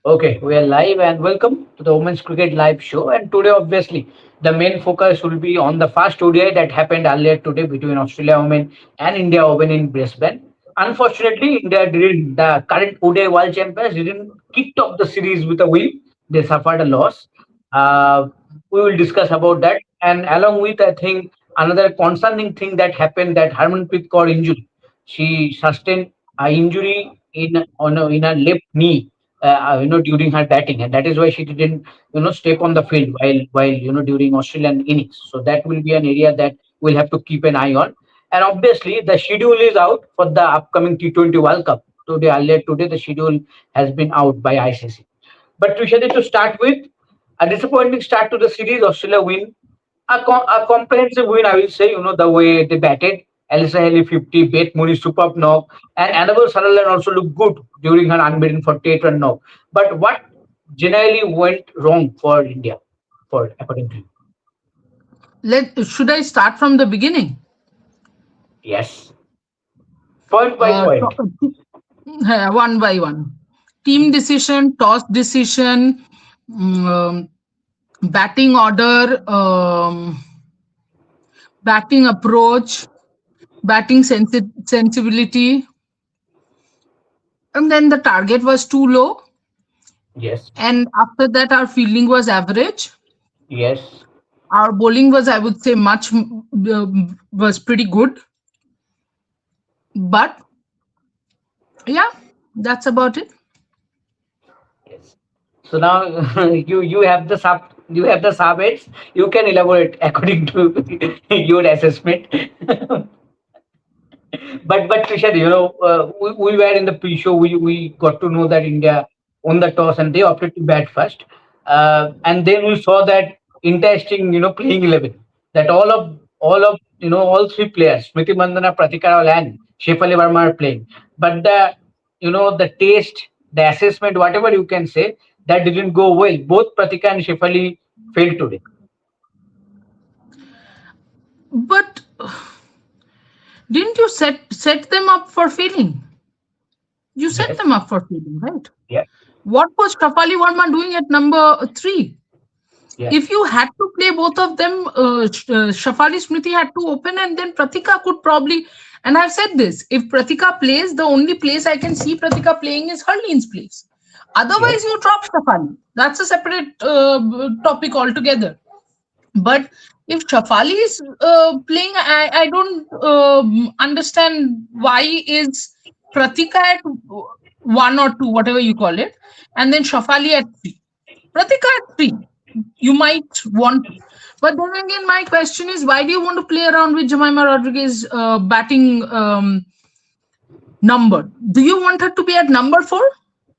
Okay, we are live and welcome to the Women's Cricket Live Show. And today, obviously, the main focus will be on the first ODI that happened earlier today between Australia Women and India Women in Brisbane. Unfortunately, India didn't, the current ODI World Champions didn't kick off the series with a win. They suffered a loss. Uh, we will discuss about that. And along with, I think, another concerning thing that happened that Harmanpreet Kaur injury. She sustained an injury in her left knee during her batting, and that is why she didn't, step on the field while during Australian innings. So that will be an area that we'll have to keep an eye on. And obviously, the schedule is out for the upcoming T20 World Cup. Earlier today, the schedule has been out by ICC. But Trishadi, to start with, a disappointing start to the series. Australia win a comprehensive win, I will say. The way they batted. Alyssa Haley 50, Beth Mooney superb knock, and Annabelle Sutherland also looked good during her unbeaten 48-run knock. But what generally went wrong for India, for according to you? Should I start from the beginning? Yes, point by point. One by one. Team decision, toss decision, um, batting order, batting approach, batting sensibility, and then the target was too low. Yes, And after that, our fielding was average. yes. Our bowling was, I would say, was pretty good. But yeah, that's about it. Yes. So now you have the sub heads. You can elaborate according to your assessment. But Trisha, we were in the pre-show. We got to know that India won the toss and they opted to bat first. And then we saw that interesting, playing 11. That all three players, Smriti Mandana, Pratika Rawal, and Shefali Verma are playing. But the taste, the assessment, whatever you can say, that didn't go well. Both Pratika and Shefali failed today. But didn't you set them up for failing? You set them Yes. up for failing, right? Yeah. What was Shafali Verma doing at number 3? Yeah. If you had to play both of them, Shafali Smriti had to open, and then Pratika could probably. And I've said this: if Pratika plays, the only place I can see Pratika playing is Harleen's place. Yes. Otherwise, you drop Shafali. That's a separate topic altogether. But if Shafali is playing, I don't understand why is Pratika at 1 or 2, whatever you call it, and then Shafali at 3. Pratika at 3, you might want to. But then again, my question is, why do you want to play around with Jemima Rodriguez batting number? Do you want her to be at number 4?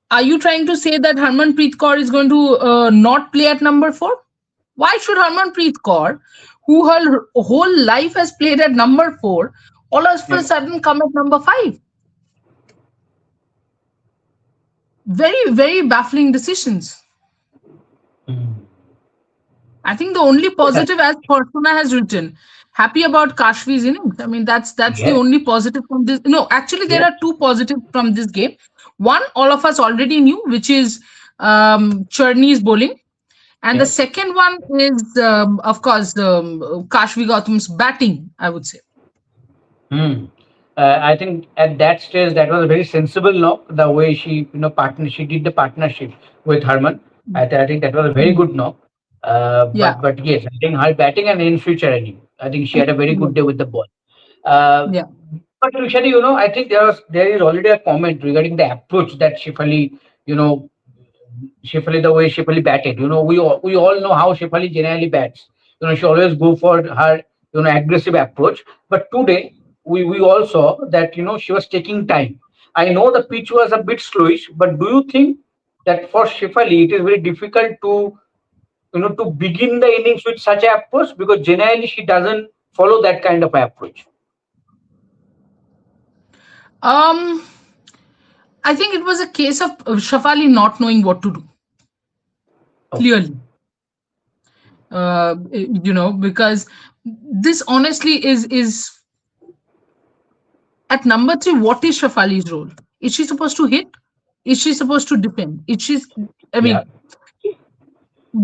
Are you trying to say that Harmanpreet Kaur is going to not play at number 4? Why should Harmanpreet Kaur, who her whole life has played at number 4, all of a Yeah. sudden come at number 5? Very, very baffling decisions. Mm. I think the only Yeah. positive, as Fortuna has written, happy about Kashvi's innings. I mean, that's the Yes. only positive from this. No, actually, there Yes. are two positives from this game. One, all of us already knew, which is Cherney's bowling. And the Yes. second one is, of course, Kashvi Gautam's batting, I would say. Hmm. I think at that stage that was a very sensible knock. The way she did the partnership with Herman. I think that was a very Mm. good knock. Yeah. But yes, I think her batting and in future, I think she had a very Yeah. good day with the ball. Uh, Yeah. but usually, I think there is already a comment regarding the approach that you know, Shefali, the way Shefali batted. We all know how Shefali generally bats. She always go for her, aggressive approach. But today, we all saw that, she was taking time. I know the pitch was a bit slowish, but do you think that for Shefali, it is very difficult to begin the innings with such an approach because generally she doesn't follow that kind of approach. Um, I think it was a case of Shafali not knowing what to do, Okay. clearly. Because this honestly is at number 3. What is Shafali's role? Is she supposed to hit? Is she supposed to defend? I Yeah. mean,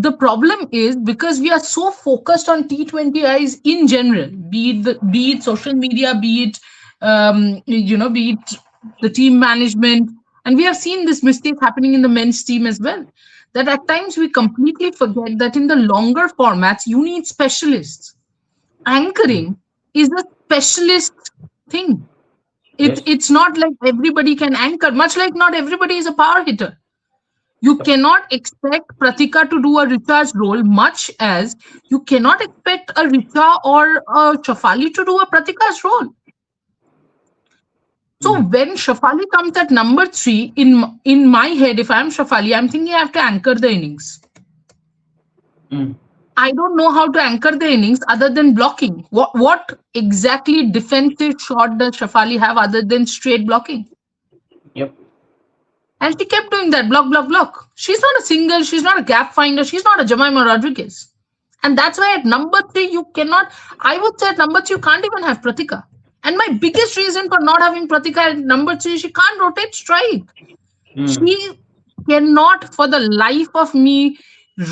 the problem is because we are so focused on T20Is in general, be it social media, be it be it the team management, and we have seen this mistake happening in the men's team as well. That at times we completely forget that in the longer formats you need specialists. Anchoring is a specialist thing. Yes. It's not like everybody can anchor, much like not everybody is a power hitter. You Yep. cannot expect Pratika to do a Richa's role, much as you cannot expect a Richa or a Shafali to do a Pratika's role. So Mm. when Shafali comes at number 3, in my head, if I'm Shafali, I'm thinking I have to anchor the innings. Mm. I don't know how to anchor the innings other than blocking. What exactly defensive shot does Shafali have other than straight blocking? Yep. And she kept doing that block, block, block. She's not a single, she's not a gap finder, she's not a Jemima Rodriguez. And that's why at number 3, you cannot, I would say at number 3, you can't even have Pratika. And my biggest reason for not having Pratika at number 3, she can't rotate strike. Mm. She cannot, for the life of me,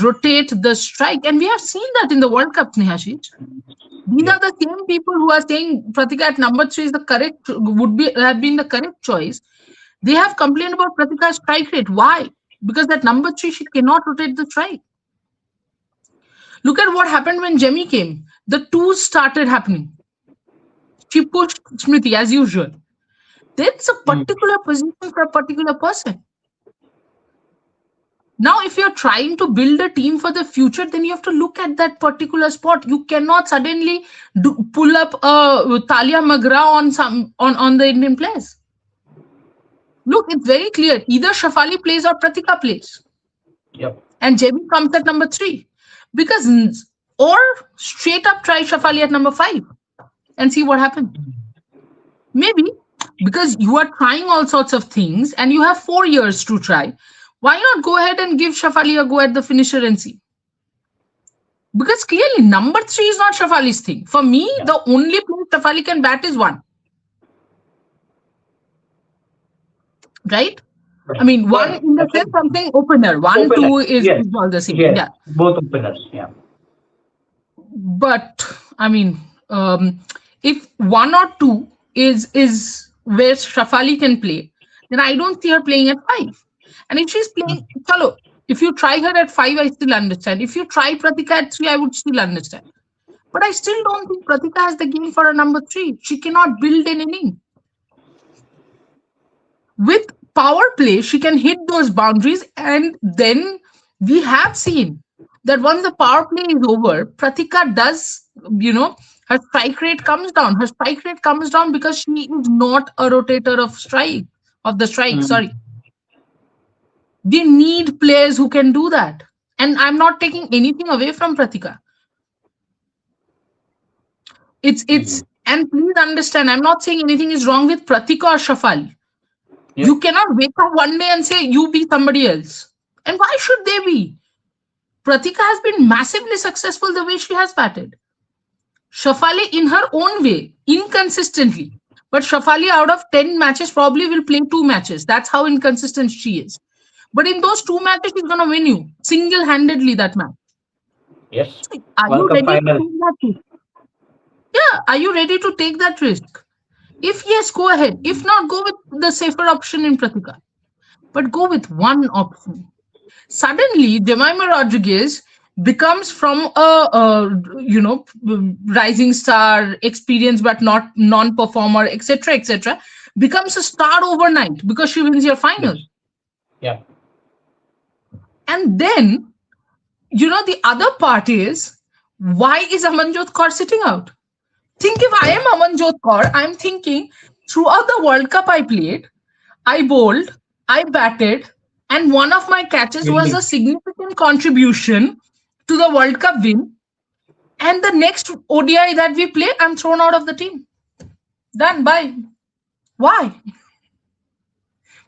rotate the strike. And we have seen that in the World Cup, Snehashish. These Yep. are the same people who are saying Pratika at number 3 is the correct, have been the correct choice. They have complained about Pratika's strike rate. Why? Because at number 3, she cannot rotate the strike. Look at what happened when Jemmy came. The twos started happening. She pushed Smriti as usual. There's a Mm. particular position for a particular person. Now, if you're trying to build a team for the future, then you have to look at that particular spot. You cannot suddenly pull up Talia Magra on the Indian players. Look, it's very clear. Either Shafali plays or Pratika plays. Yep. And Jemmy comes at number 3. Because, or straight up try Shafali at number 5 and see what happens. Maybe because you are trying all sorts of things and you have 4 years to try, why not go ahead and give Shafali a go at the finisher and see? Because clearly number 3 is not Shafali's thing. For me, Yeah. the only place Shafali can bat is 1. Right? I mean, 1 in the sense something opener. 1, Opener. 2 is Yes. all the same. Yes. Yeah. Both openers. Yeah. But I mean, if 1 or 2 is where Shafali can play, then I don't see her playing at 5. And if she's playing, chalo, if you try her at 5, I still understand. If you try Pratika at 3, I would still understand. But I still don't think Pratika has the game for a number 3. She cannot build an inning. With power play, she can hit those boundaries, and then we have seen that once the power play is over, Pratika does, her strike rate comes down. Her strike rate comes down because she is not a rotator of the strike. Mm. Sorry. We need players who can do that. And I'm not taking anything away from Pratika. It's and please understand, I'm not saying anything is wrong with Pratika or Shafali. Yep. You cannot wake up one day and say, you be somebody else. And why should they be? Pratika has been massively successful the way she has batted. Shafali, in her own way, inconsistently. But Shafali, out of 10 matches, probably will play 2 matches. That's how inconsistent she is. But in those 2 matches, she's going to win you single-handedly that match. Yes. Are you World Cup ready final. to take that risk? Yeah, are you ready to take that risk? If yes, go ahead. If not, go with the safer option in Pratika. But go with one option. Suddenly, Jemima Rodriguez becomes from a rising star, experienced but not non-performer, etc., becomes a star overnight because she wins your final. Yeah. And then, the other part is, why is Amanjot Kaur sitting out? Think if I am Amanjot Kaur, I'm thinking throughout the World Cup I played, I bowled, I batted, and one of my catches was a significant contribution to the World Cup win. And the next ODI that we play, I'm thrown out of the team. Done. Bye. Why?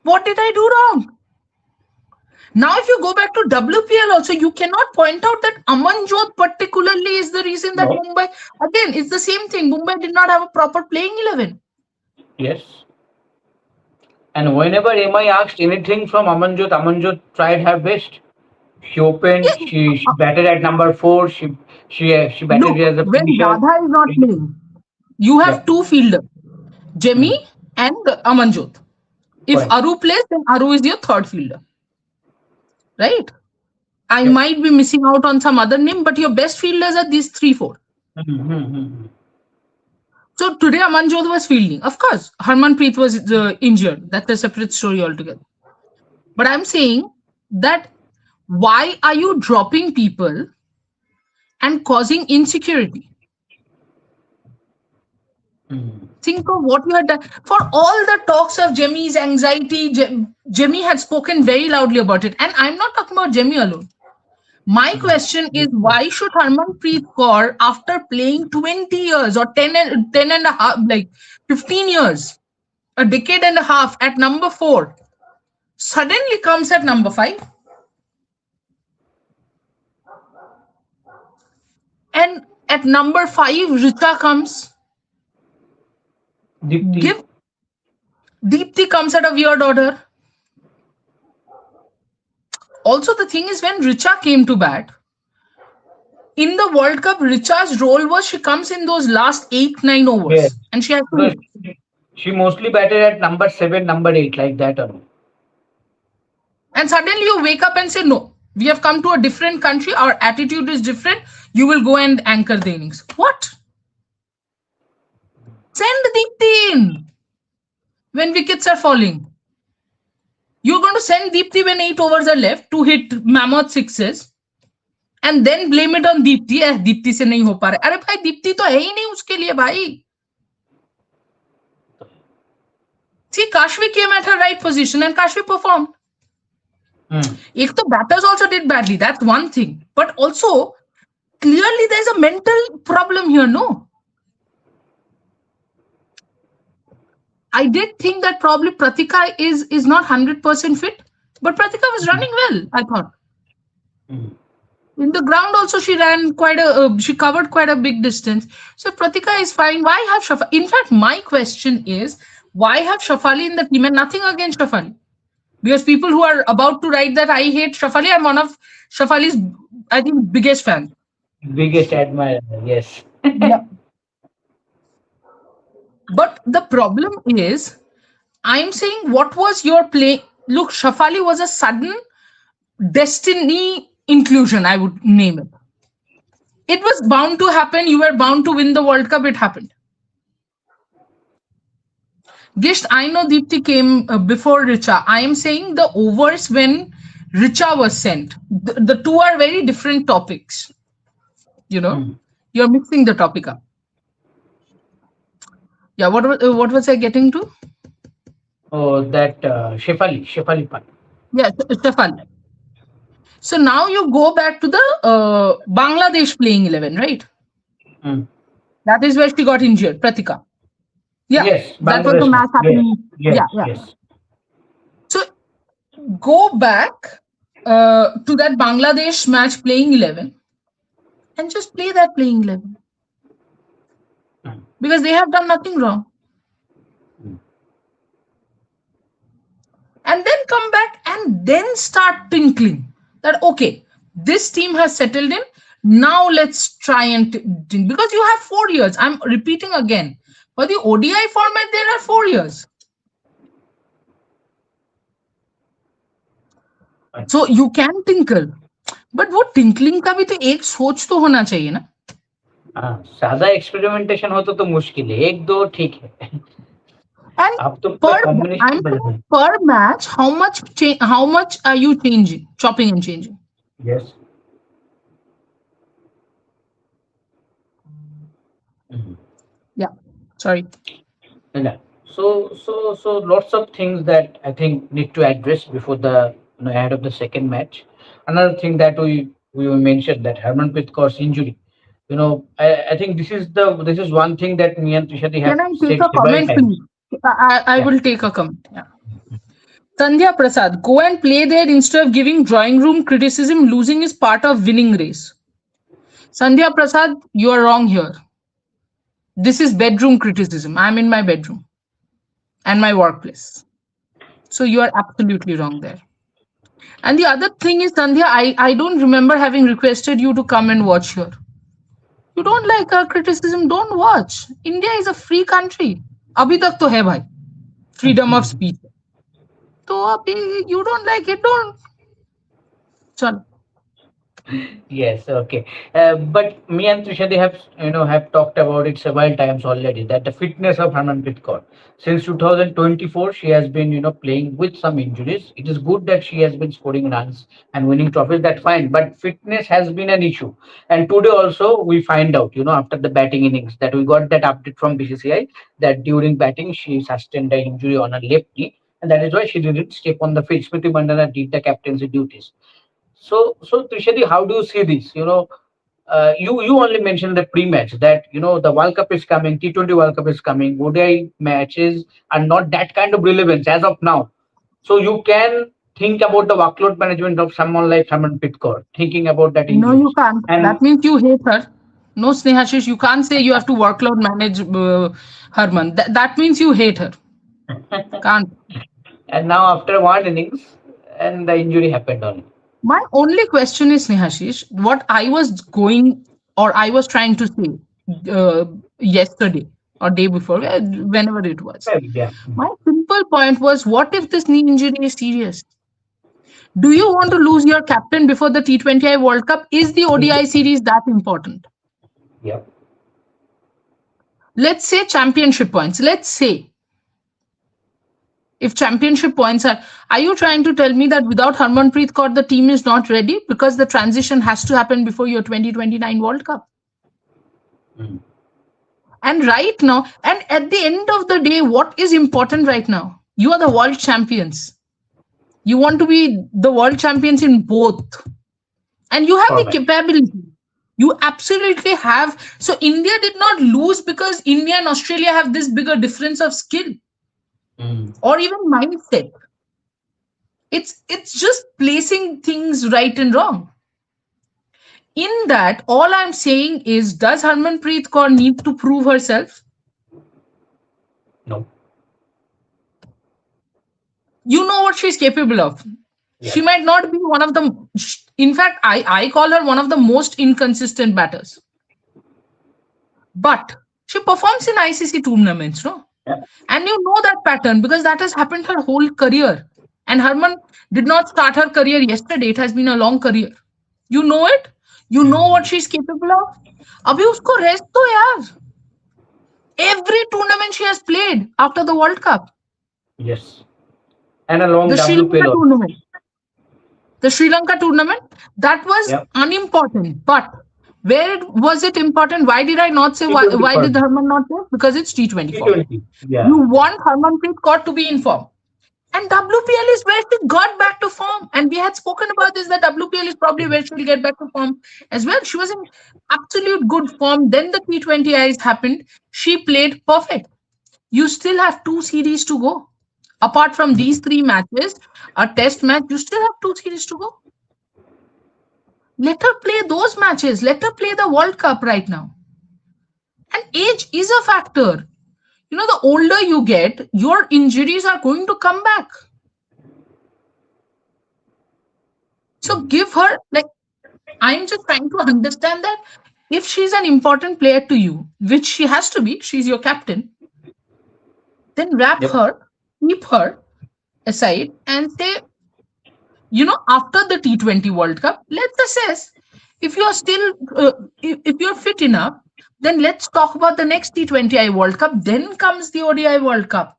What did I do wrong? Now, if you go back to WPL also, you cannot point out that Amanjot particularly is the reason that Mumbai, again, it's the same thing. Mumbai did not have a proper playing 11. Yes. And whenever MI asked anything from Amanjot tried her best. She opened. Yes. She uh, batted at number four. She batted Look, as a when finisher. Radha is not playing, you Yeah. have two fielders, Jemmy Hmm. and Amanjot. If Correct. Aru plays, then Aru is your third fielder, right? I Yep. might be missing out on some other name, but your best fielders are these three, four. Hmm. So today Amanjot was fielding. Of course, Harmanpreet was injured. That's a separate story altogether. But I'm saying that why are you dropping people and causing insecurity? Hmm. Think of what you had done. For all the talks of Jemmy's anxiety, Jemmy had spoken very loudly about it. And I'm not talking about Jemmy alone. My Hmm. question is why should Harmanpreet Kaur, after playing 20 years or 10 and a half, like 15 years, a decade and a half at number four, suddenly comes at number five? And at number five, Richa comes. Dipti. Give Deepthi comes at a weird order. Also, the thing is, when Richa came to bat, in the World Cup, Richa's role was she comes in those last 8, 9 Yes. overs and she has to Because hit. she mostly batted at number seven, number eight, like that only. And suddenly you wake up and say, no, we have come to a different country. Our attitude is different. You will go and anchor the innings. What? Send Deepthi in when wickets are falling. You're going to send Deepthi when 8 overs are left to hit mammoth sixes and then blame it on Deepthi. Deepthi से नहीं हो पा रहा. अरे भाई दीप्ति तो है ही नहीं उसके लिए भाई. See, Kashvi came at her right position and Kashvi performed. Hmm. If the batters also did badly, that's one thing. But also, clearly there's a mental problem here, no? I did think that probably Pratika is not 100% fit, but Pratika was running well, I thought. Hmm. In the ground also she ran she covered quite a big distance. So Pratika is fine. Why have Shafali? In fact, my question is, why have Shafali in the team? And nothing against Shafali. Because people who are about to write that I hate Shafali, I'm one of Shafali's, I think, biggest fan. Biggest admirer. Yes. Yeah. But the problem is, I'm saying, what was your play? Look, Shafali was a sudden destiny inclusion, I would name it. It was bound to happen. You were bound to win the World Cup. It happened. Gisht, I know Deepthi came before Richa. I am saying the overs when Richa was sent. The two are very different topics. You know, Hmm. you're mixing the topic up. Yeah, what was I getting to? Oh, that Shefali part. Yeah, Stefan. So now you go back to the Bangladesh playing 11, right? Hmm. That is where she got injured, Pratika. Yeah, Yes, that was the Bangladesh match. match Yes, happening. yes, Yeah, yeah. yes. So go back to that Bangladesh match playing 11 and just play that playing 11 Hmm. because they have done nothing wrong. And then come back and then start tinkling that, okay, this team has settled in. Now let's try and because you have 4 years. I'm repeating again. For the ODI format, there are 4 years. So you can tinkle. But वो tinkling का भी तो एक सोच तो होना चाहिए ना. हाँ, सादा एक्सपेरिमेंटेशन हो तो मुश्किल है. एक दो ठीक है. And आप तो पूरा I'm कॉम्बिनेशन बदल रहे. saying per match, how much are you changing, chopping and changing? Yes. Mhm. Yeah. Sorry. Yeah. So lots of things that I think need to address before the ahead of the second match. Another thing that we mentioned that Harmanpreet Kaur's injury. I think this is one thing that me and Trishati have Can I take said a several comment, times. please? I Yeah. will take a comment. Yeah. Sandhya Prasad, go and play there instead of giving drawing room criticism. Losing is part of winning race. Sandhya Prasad, you are wrong here. This is bedroom criticism. I'm in my bedroom and my workplace. So you are absolutely wrong there. And the other thing is, Sandhya, I don't remember having requested you to come and watch here. You don't like our criticism, don't watch. India is a free country. Abhi tak to hai bhai. Freedom of speech. So abhi you don't like it, don't. Chal. Yes, okay. But me and Trishadi have have talked about it several times already that the fitness of Harmanpreet Kaur since 2024 she has been playing with some injuries. It is good that she has been scoring runs and winning trophies. That's fine, but fitness has been an issue. And today also we find out after the batting innings that we got that update from BCCI that during batting she sustained an injury on her left knee, and that is why she didn't step on the field. Smriti Mandana did the captaincy duties. So Trishadi, how do you see this? You only mentioned the pre-match that the World Cup is coming, T20 World Cup is coming, ODI matches are not that kind of relevance as of now. So you can think about the workload management of someone like Harmanpreet Kaur, thinking about that No, you injuries. can't. And That means you hate her. No, Snehashish, you can't say you have to workload manage Harman. That means you hate her. Can't. and now after one innings, and the injury happened on. My only question is, Snehashish, what I was going or I was trying to say yesterday or day before, whenever it was. Well, yeah. My simple point was, what if this knee injury is serious? Do you want to lose your captain before the T20I World Cup? Is the ODI series that important? Yeah. Let's say championship points. Let's say if championship points are you trying to tell me that without Harmanpreet Kaur, the team is not ready because the transition has to happen before your 2029 World Cup? Mm. And right now, and at the end of the day, what is important right now? You are the world champions. You want to be the world champions in both. And you have the Format. capability. You absolutely have. So India did not lose because India and Australia have this bigger difference of skill Mm. or even mindset. It's just placing things right and wrong. In that, all I'm saying is, does Harmanpreet Kaur need to prove herself? No. You know what she's capable of. Yeah. She might not be one of the, in fact, I call her one of the most inconsistent batters. But she performs in ICC tournaments, no? Yeah. And you know that pattern because that has happened her whole career. And Harman did not start her career yesterday. It has been a long career. You know it. You know what she's capable of. Abhi usko rest do yaar. Every tournament she has played after the World Cup. Yes. And a long The Sri Lanka WPL also. tournament. The Sri Lanka tournament, that was Yeah. unimportant. But where was it important? Why did I not say T20 why did format. Harman not say? Because it's T20 format. T20. Yeah. You want Harmanpreet Kaur to be in form. And WPL is where she got back to form. And we had spoken about this, that WPL is probably where she'll get back to form as well. She was in absolute good form. Then the T20Is happened. She played perfect. You still have two series to go. Apart from these three matches, a test match, you still have two series to go. Let her play those matches. Let her play the World Cup right now. And age is a factor. The older you get, your injuries are going to come back. So give her, like, I'm just trying to understand that if she's an important player to you, which she has to be, she's your captain, then wrap Yep. her, keep her aside and say, after the T20 World Cup, let's assess if you're still, if you're fit enough, then let's talk about the next T20I World Cup. Then comes the ODI World Cup.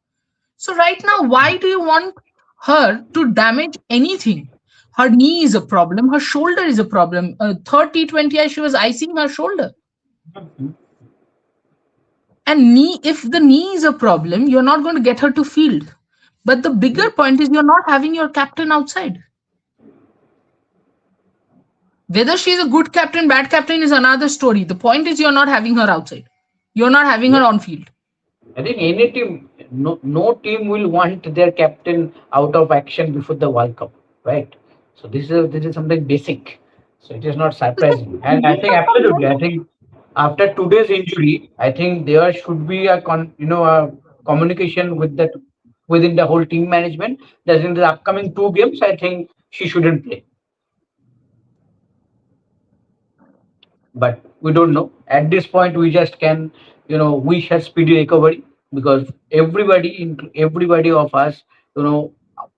So right now, why do you want her to damage anything? Her knee is a problem. Her shoulder is a problem. Third T20I, she was icing her shoulder. Mhm. And if the knee is a problem, you're not going to get her to field. But the bigger point is you're not having your captain outside. Whether she's a good captain, bad captain is another story. The point is you're not having her outside. You're not having her Yeah. on field. I think any team, no team will want their captain out of action before the World Cup, right? So this is something basic. So it is not So just surprising, and I give think her some absolutely, I rest. think after today's injury, I think there should be a communication with that within the whole team management that in the upcoming two games, I think she shouldn't play. But we don't know. At this point, we just can, wish her speedy recovery because everybody of us, you know,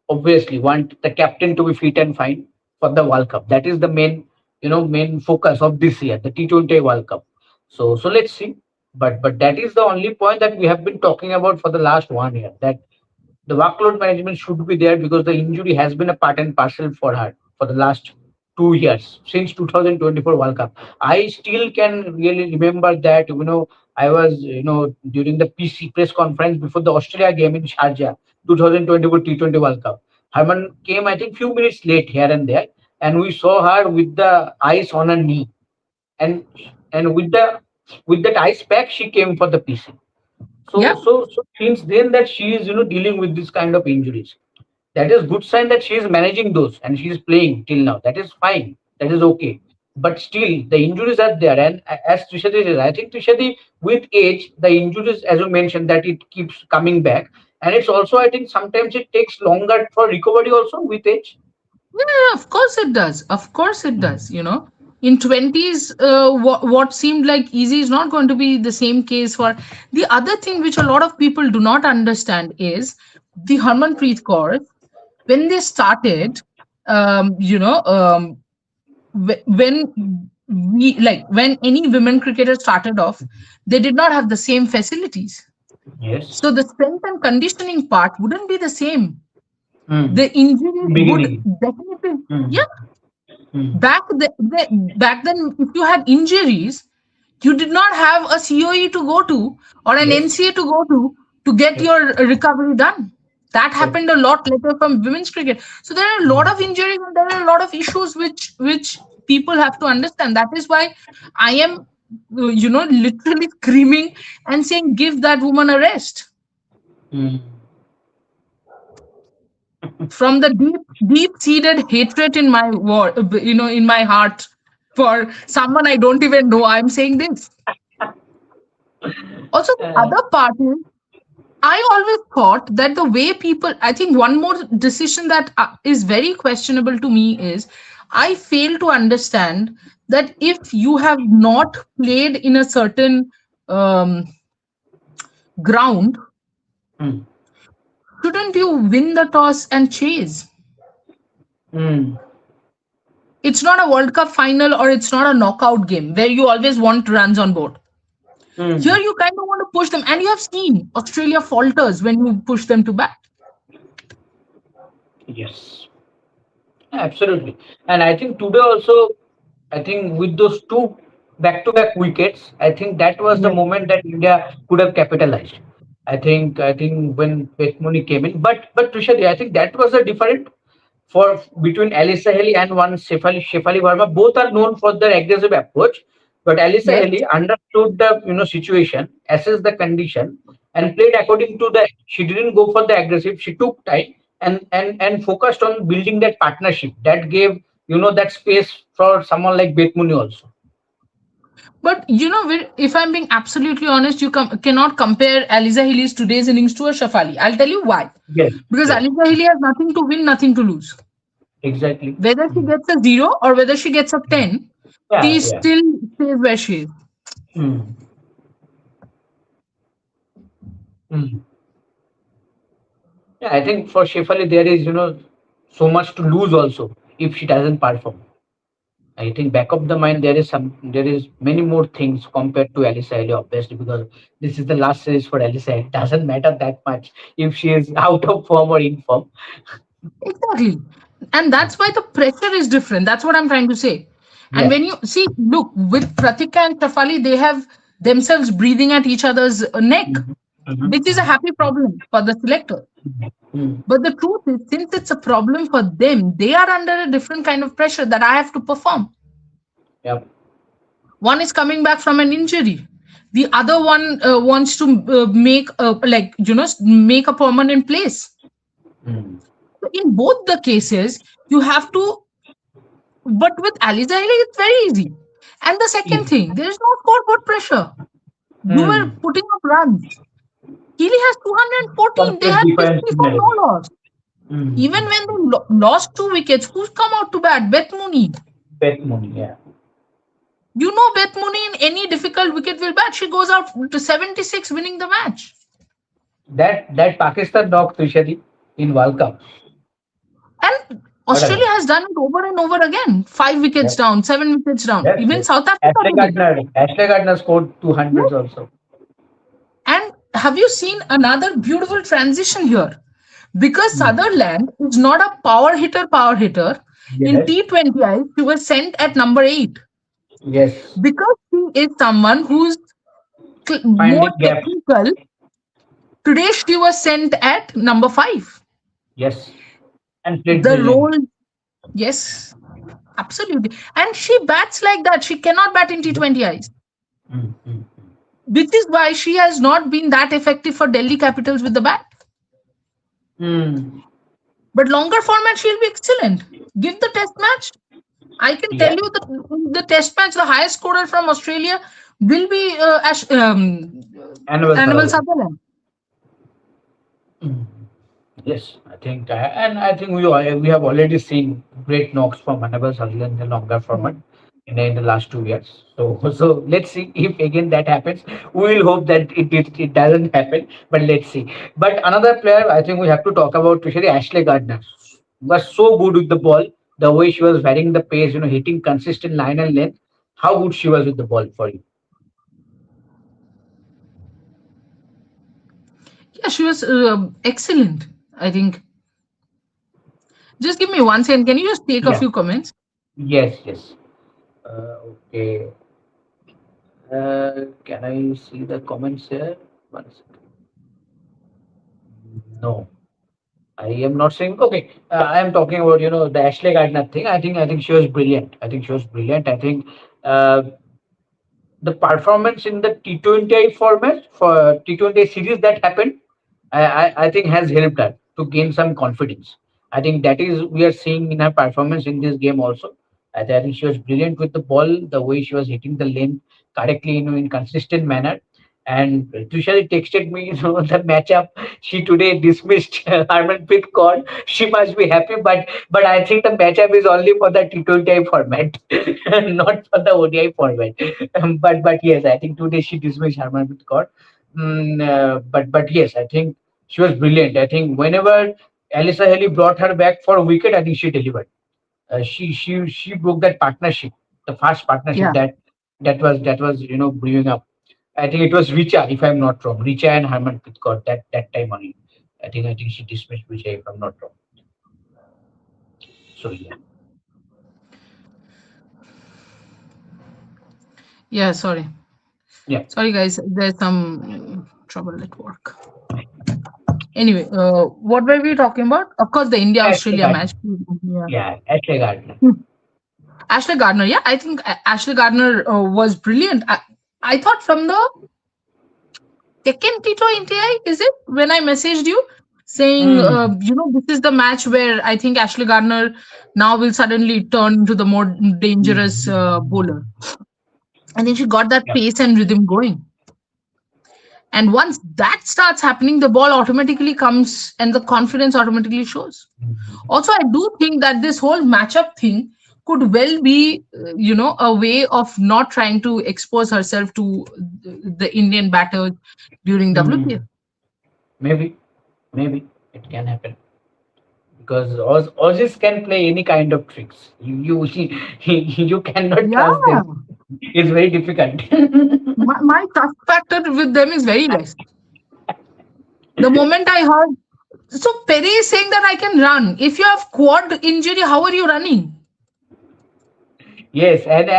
obviously want the captain to be fit and fine for the World Cup. That is the main focus of this year, the T20 World Cup. So let's see. But that is the only point that we have been talking about for the last 1 year. That the workload management should be there because the injury has been a part and parcel for her for the last 2 years since 2024 World Cup. I still can really remember that I was during the PC press conference before the Australia game in Sharjah 2024 T20 World Cup. Harman came I think few minutes late here and there, and we saw her with the ice on her knee, and with that ice pack she came for the PC. So, Yeah. so, so since then that she is, dealing with this kind of injuries. That is good sign that she is managing those and she is playing till now. That is fine. That is okay. But still, the injuries are there. And as Trishadi says, I think Trishadi, with age, the injuries, as you mentioned, that it keeps coming back. And it's also, I think, sometimes it takes longer for recovery also with age. Yeah, of course it does. Of course it does. Mm. In 20s, what seemed like easy is not going to be the same case for the other thing which a lot of people do not understand is the Harmanpreet course. When they started, when when any women cricketer started off, they did not have the same facilities. Yes. So the strength and conditioning part wouldn't be the same. Mm. The injuries would Beginning. definitely, Mm. yeah. Mm. Back then, if you had injuries, you did not have a COE to go to or an Yes. NCA to go to get Yes. your recovery done. That Yes. happened a lot later from women's cricket. So there are a lot of Mm. injuries and there are a lot of issues which people have to understand. That is why I am, literally screaming and saying, give that woman a rest. Mm. From the deep seated hatred in my war, in my heart for someone I don't even know, I'm saying this. Also, the Uh, other part is I always thought that the way people, I think one more decision that is very questionable to me is I fail to understand that if you have not played in a certain um, ground, mm. shouldn't you win the toss and chase? Mm. It's not a World Cup final or it's not a knockout game where you always want runs on board. Here Mm. you kind of want to push them, and you have seen Australia falters when you push them to bat. Yes. Absolutely. And I think today also, I think with those two back-to-back wickets, I think that was the Yes. moment that India could have capitalized. I think when Petmoni came in, but Trishadi, I think that was a different for between Alisa Haley and one Shefali Verma. Both are known for their aggressive approach, but Alisa Yes. Haley understood the situation, assessed the condition, and played according to that. She didn't go for the aggressive. She took time and focused on building that partnership. That gave that space for someone like Betmuni also. But if I'm being absolutely honest, you cannot compare Aliza Healy's today's innings to a Shafali. I'll tell you why. Yes, Because yes, Aliza Healy has nothing to win, nothing to lose. exactly. Whether she Mm. gets a zero or whether she gets a 10, Yeah, she yeah. still stays where she is. Mm. Mm. Yeah, I think for Shefali there is so much to lose also if she doesn't perform. I think back of the mind there is many more things compared to Alisa Haley, obviously, because this is the last series for Alisa. It doesn't matter that much if she is out of form or in form. Exactly. And that's why the pressure is different. That's what I'm trying to say. And Yeah. when you see, look, with Pratika and Shafali, they have themselves breathing at each other's neck, Mhm. Mhm. which is a happy problem for the selector. Mhm. But the truth is, since it's a problem for them, they are under a different kind of pressure that I have to perform. Yeah. One is coming back from an injury. The other one wants to make make a permanent place. Mm. So in both the cases, you have to. But with Aliza Haley, it's very easy. And the second Easy. thing, there is no scoreboard pressure. You were Mm. putting up runs. Healy has 214. They Complete had difference 54 in no loss. Even mm. when they lost 2 wickets, who's come out to bat? Beth Mooney. Bet money, yeah. You know Beth Mooney in any difficult wicket will bat. She goes out to 76 winning the match. That Pakistan knocked Trishadi in World Cup. And What Australia about? has done it over and over again. 5 wickets Yes, down, 7 wickets down. yes, Even yes. South Africa did it. Ashley Gardner scored two Yes. hundreds also. And have you seen another beautiful transition here? Because Mm. Sutherland is not a power hitter, in Yes, T20I, she was sent at number 8. yes. Because she is someone who's more Finding gaps. technical, today she was sent at number 5. Yes, and played The brilliantly. role, yes, absolutely. And she bats like that. She cannot bat in T20Is, Mm, mm, which is why she has not been that effective for Delhi Capitals with the bat. mm. But longer format, she'll be excellent. Give the test match. I can tell Yeah, you that in the test match, the highest scorer from Australia will be Annabelle Annabelle Sutherland. Sutherland. Mm. Yes, and I think we have already seen great knocks from Annabelle Sutherland in the longer Yeah. format in the last 2 years. So let's see if again that happens. We will hope that it doesn't happen, but let's see. But another player I think we have to talk about, especially Ashley Gardner, was so good with the ball. The way she was varying the pace, hitting consistent line and length. How good she was with the ball for you. Yeah, she was excellent. I think. Just give me 1 second. Can you just take a Yeah. few comments? Yes. Yes. Okay. Can I see the comments here? One second. No, I am not saying. Okay, I am talking about the Ashley Gardner thing. I think she was brilliant. I think she was brilliant. I think uh, the performance in the T20 format for T20 series that happened, I think has helped her to gain some confidence. I think that is we are seeing in her performance in this game also. I think she was brilliant with the ball, the way she was hitting the lane correctly, in consistent manner. And Tushari texted me, the matchup. She today dismissed Harmanpreet Kaur. She must be happy, but I think the matchup is only for the T20 format, not for the ODI format. But yes, I think today she dismissed Harmanpreet Kaur. But yes, I think she was brilliant. I think whenever Alyssa Haley brought her back for a wicket, I think she delivered. She broke that partnership, the fast partnership Yeah. that was brewing up. I think it was Richa, if I'm not wrong. Richa and Harmanpreet Kaur that time only. I think she dismissed Richa, if I'm not wrong. So yeah, Yeah, sorry. yeah. Sorry, guys. There's some trouble at work. Anyway, what were we talking about? Of course, the India Ashley Australia Gardner. match. Yeah. Yeah, Ashley Gardner. Ashley Gardner. Yeah, I think Ashley Gardner was brilliant. I thought from the second T20I, is it? When I messaged you saying, Mm, this is the match where I think Ashley Gardner now will suddenly turn into the more dangerous bowler. And then she got that yeah. pace and rhythm going. And once that starts happening, the ball automatically comes and the confidence automatically shows. Mm, Also, I do think that this whole matchup thing could well be, a way of not trying to expose herself to the Indian batters during WPF. mm. Maybe, maybe it can happen. Because Aussies can play any kind of tricks. You cannot trust Yeah, them. It's very difficult. my trust factor with them is very less. The moment I heard, so Perry is saying that I can run. If you have quad injury, how are you running? Yes, and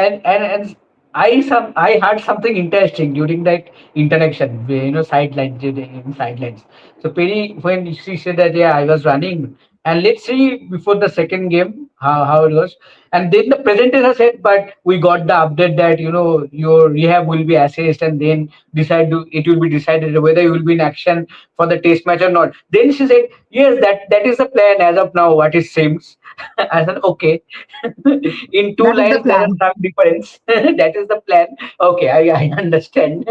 I heard something interesting during that interaction, sidelines in sidelines. So Penny, when she said that, yeah, I was running, and let's see before the second game how it was, and then the presenter said, but we got the update that your rehab will be assessed, and then it will be decided whether you will be in action for the test match or not. Then she said, yes, that is the plan as of now. What it seems. I said, okay. In two That is the lines, there are plan. some difference. That is the plan. Okay, I understand.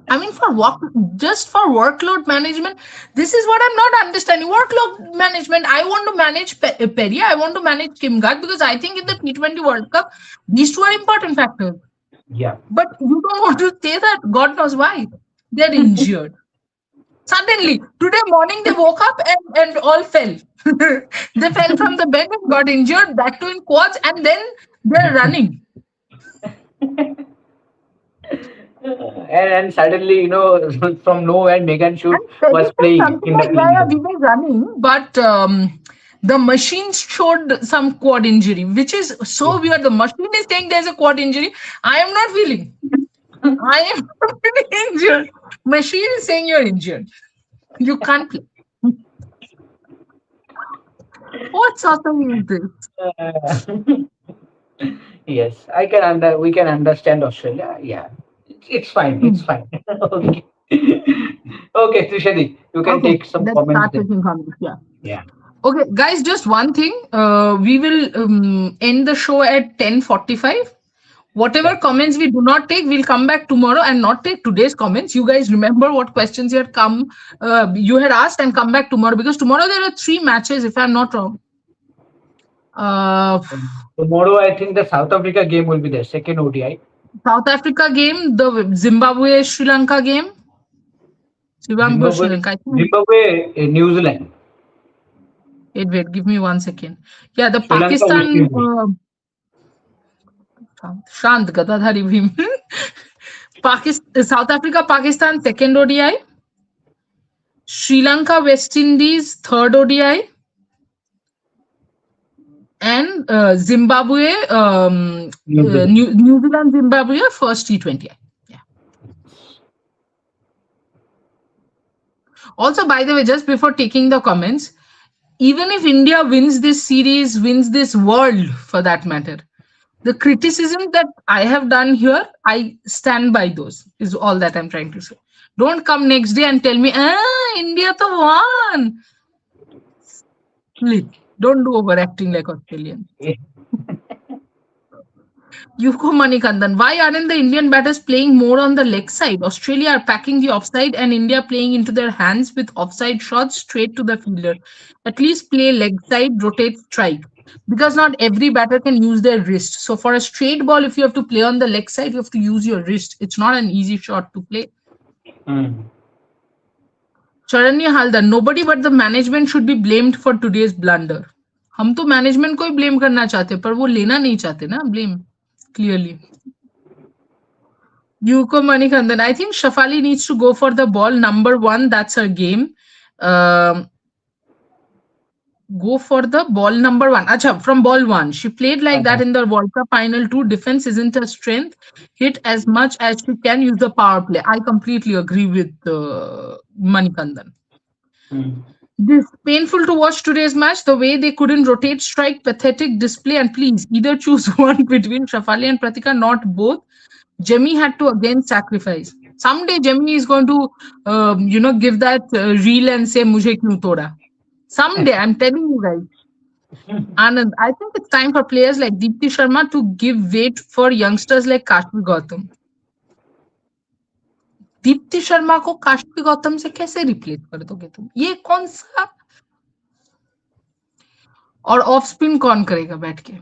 I mean, for work, just for workload management, this is what I'm not understanding. Workload management. I want to manage Perry. I want to manage Kim Gad because I think in the T20 World Cup, these two are important factors. Yeah. But you don't want to say that. God knows why. They're injured. Suddenly, today morning, they woke up and all fell. They fell from the bed and got injured, that too in quads, and then they're running. And suddenly, from nowhere, Megan Shoot And Perry was said playing something in the like, yeah, playing yeah, we 11. were running, but the machine showed some quad injury, which is so weird. The machine is saying there's a quad injury. I am not feeling. I am not feeling injured. Machine is saying you're injured. You can't play. What sort of is this? Uh, yes, I can we can understand Australia. Yeah, it's fine. It's Hmm. fine. Okay. Okay, Trishadi, you can Okay, take some let's comments start then. taking comments. Yeah. Yeah. Okay, guys, just one thing. We will end the show at 10:45. Whatever Yeah. comments we do not take, we'll come back tomorrow and not take today's comments. You guys remember what questions you had asked, and come back tomorrow because tomorrow there are three matches, if I'm not wrong. Uh, Tomorrow, I think the South Africa game will be there, second ODI. South Africa game, the Zimbabwe Sri Lanka game. Zimbabwe Zimbabwe, Sri Lanka. I think. Zimbabwe, New Zealand, Wait, give me 1 second. Yeah, the Sri Lanka, West Pakistan. Indies. Shant Gadadhari Bhim. Pakistan, South Africa, Pakistan, second ODI. Sri Lanka, West Indies, third ODI. And Zimbabwe, New Zealand. New Zealand, Zimbabwe, first T20. Yeah. Also, by the way, just before taking the comments, even if India wins this series, wins this world for that matter, the criticism that I have done here, I stand by those, is all that I'm trying to say. Don't come next day and tell me, India to won. Please, don't do overacting like Australians. Yuko Manikandan, why aren't the Indian batters playing more on the leg side? Australia are packing the offside and India playing into their hands with offside shots straight to the fielder. At least play leg side, rotate, strike. Because not every batter can use their wrist. So for a straight ball, if you have to play on the leg side, you have to use your wrist. It's not an easy shot to play. Mm. Charanya Haldar, nobody but the management should be blamed for today's blunder. हम तो management को ही blame करना चाहते पर वो लेना नहीं चाहते ना blame clearly. Yuko Manikandan, I think Shafali needs to go for the ball number one. That's her game. Go for the ball number one. Acha, from ball one. She played like that in the World Cup final too. Defense isn't her strength. Hit as much as she can, use the power play. I completely agree with Manikandan. Mm. This painful to watch today's match. The way they couldn't rotate, strike, pathetic display, and please either choose one between Shafali and Pratika, not both. Jemmy had to again sacrifice. Someday Jemmy is going to, give that reel and say, "Mujhe kyun toda." Someday, I'm telling you guys. Anand, I think it's time for players like Deepti Sharma to give weight for youngsters like Kashmir Gautam. Deepti Sharma को काष्टी गौतम से कैसे replace कर दोगे तुम? ये कौन सा? और ऑफ स्पिन कौन करेगा बैठ के?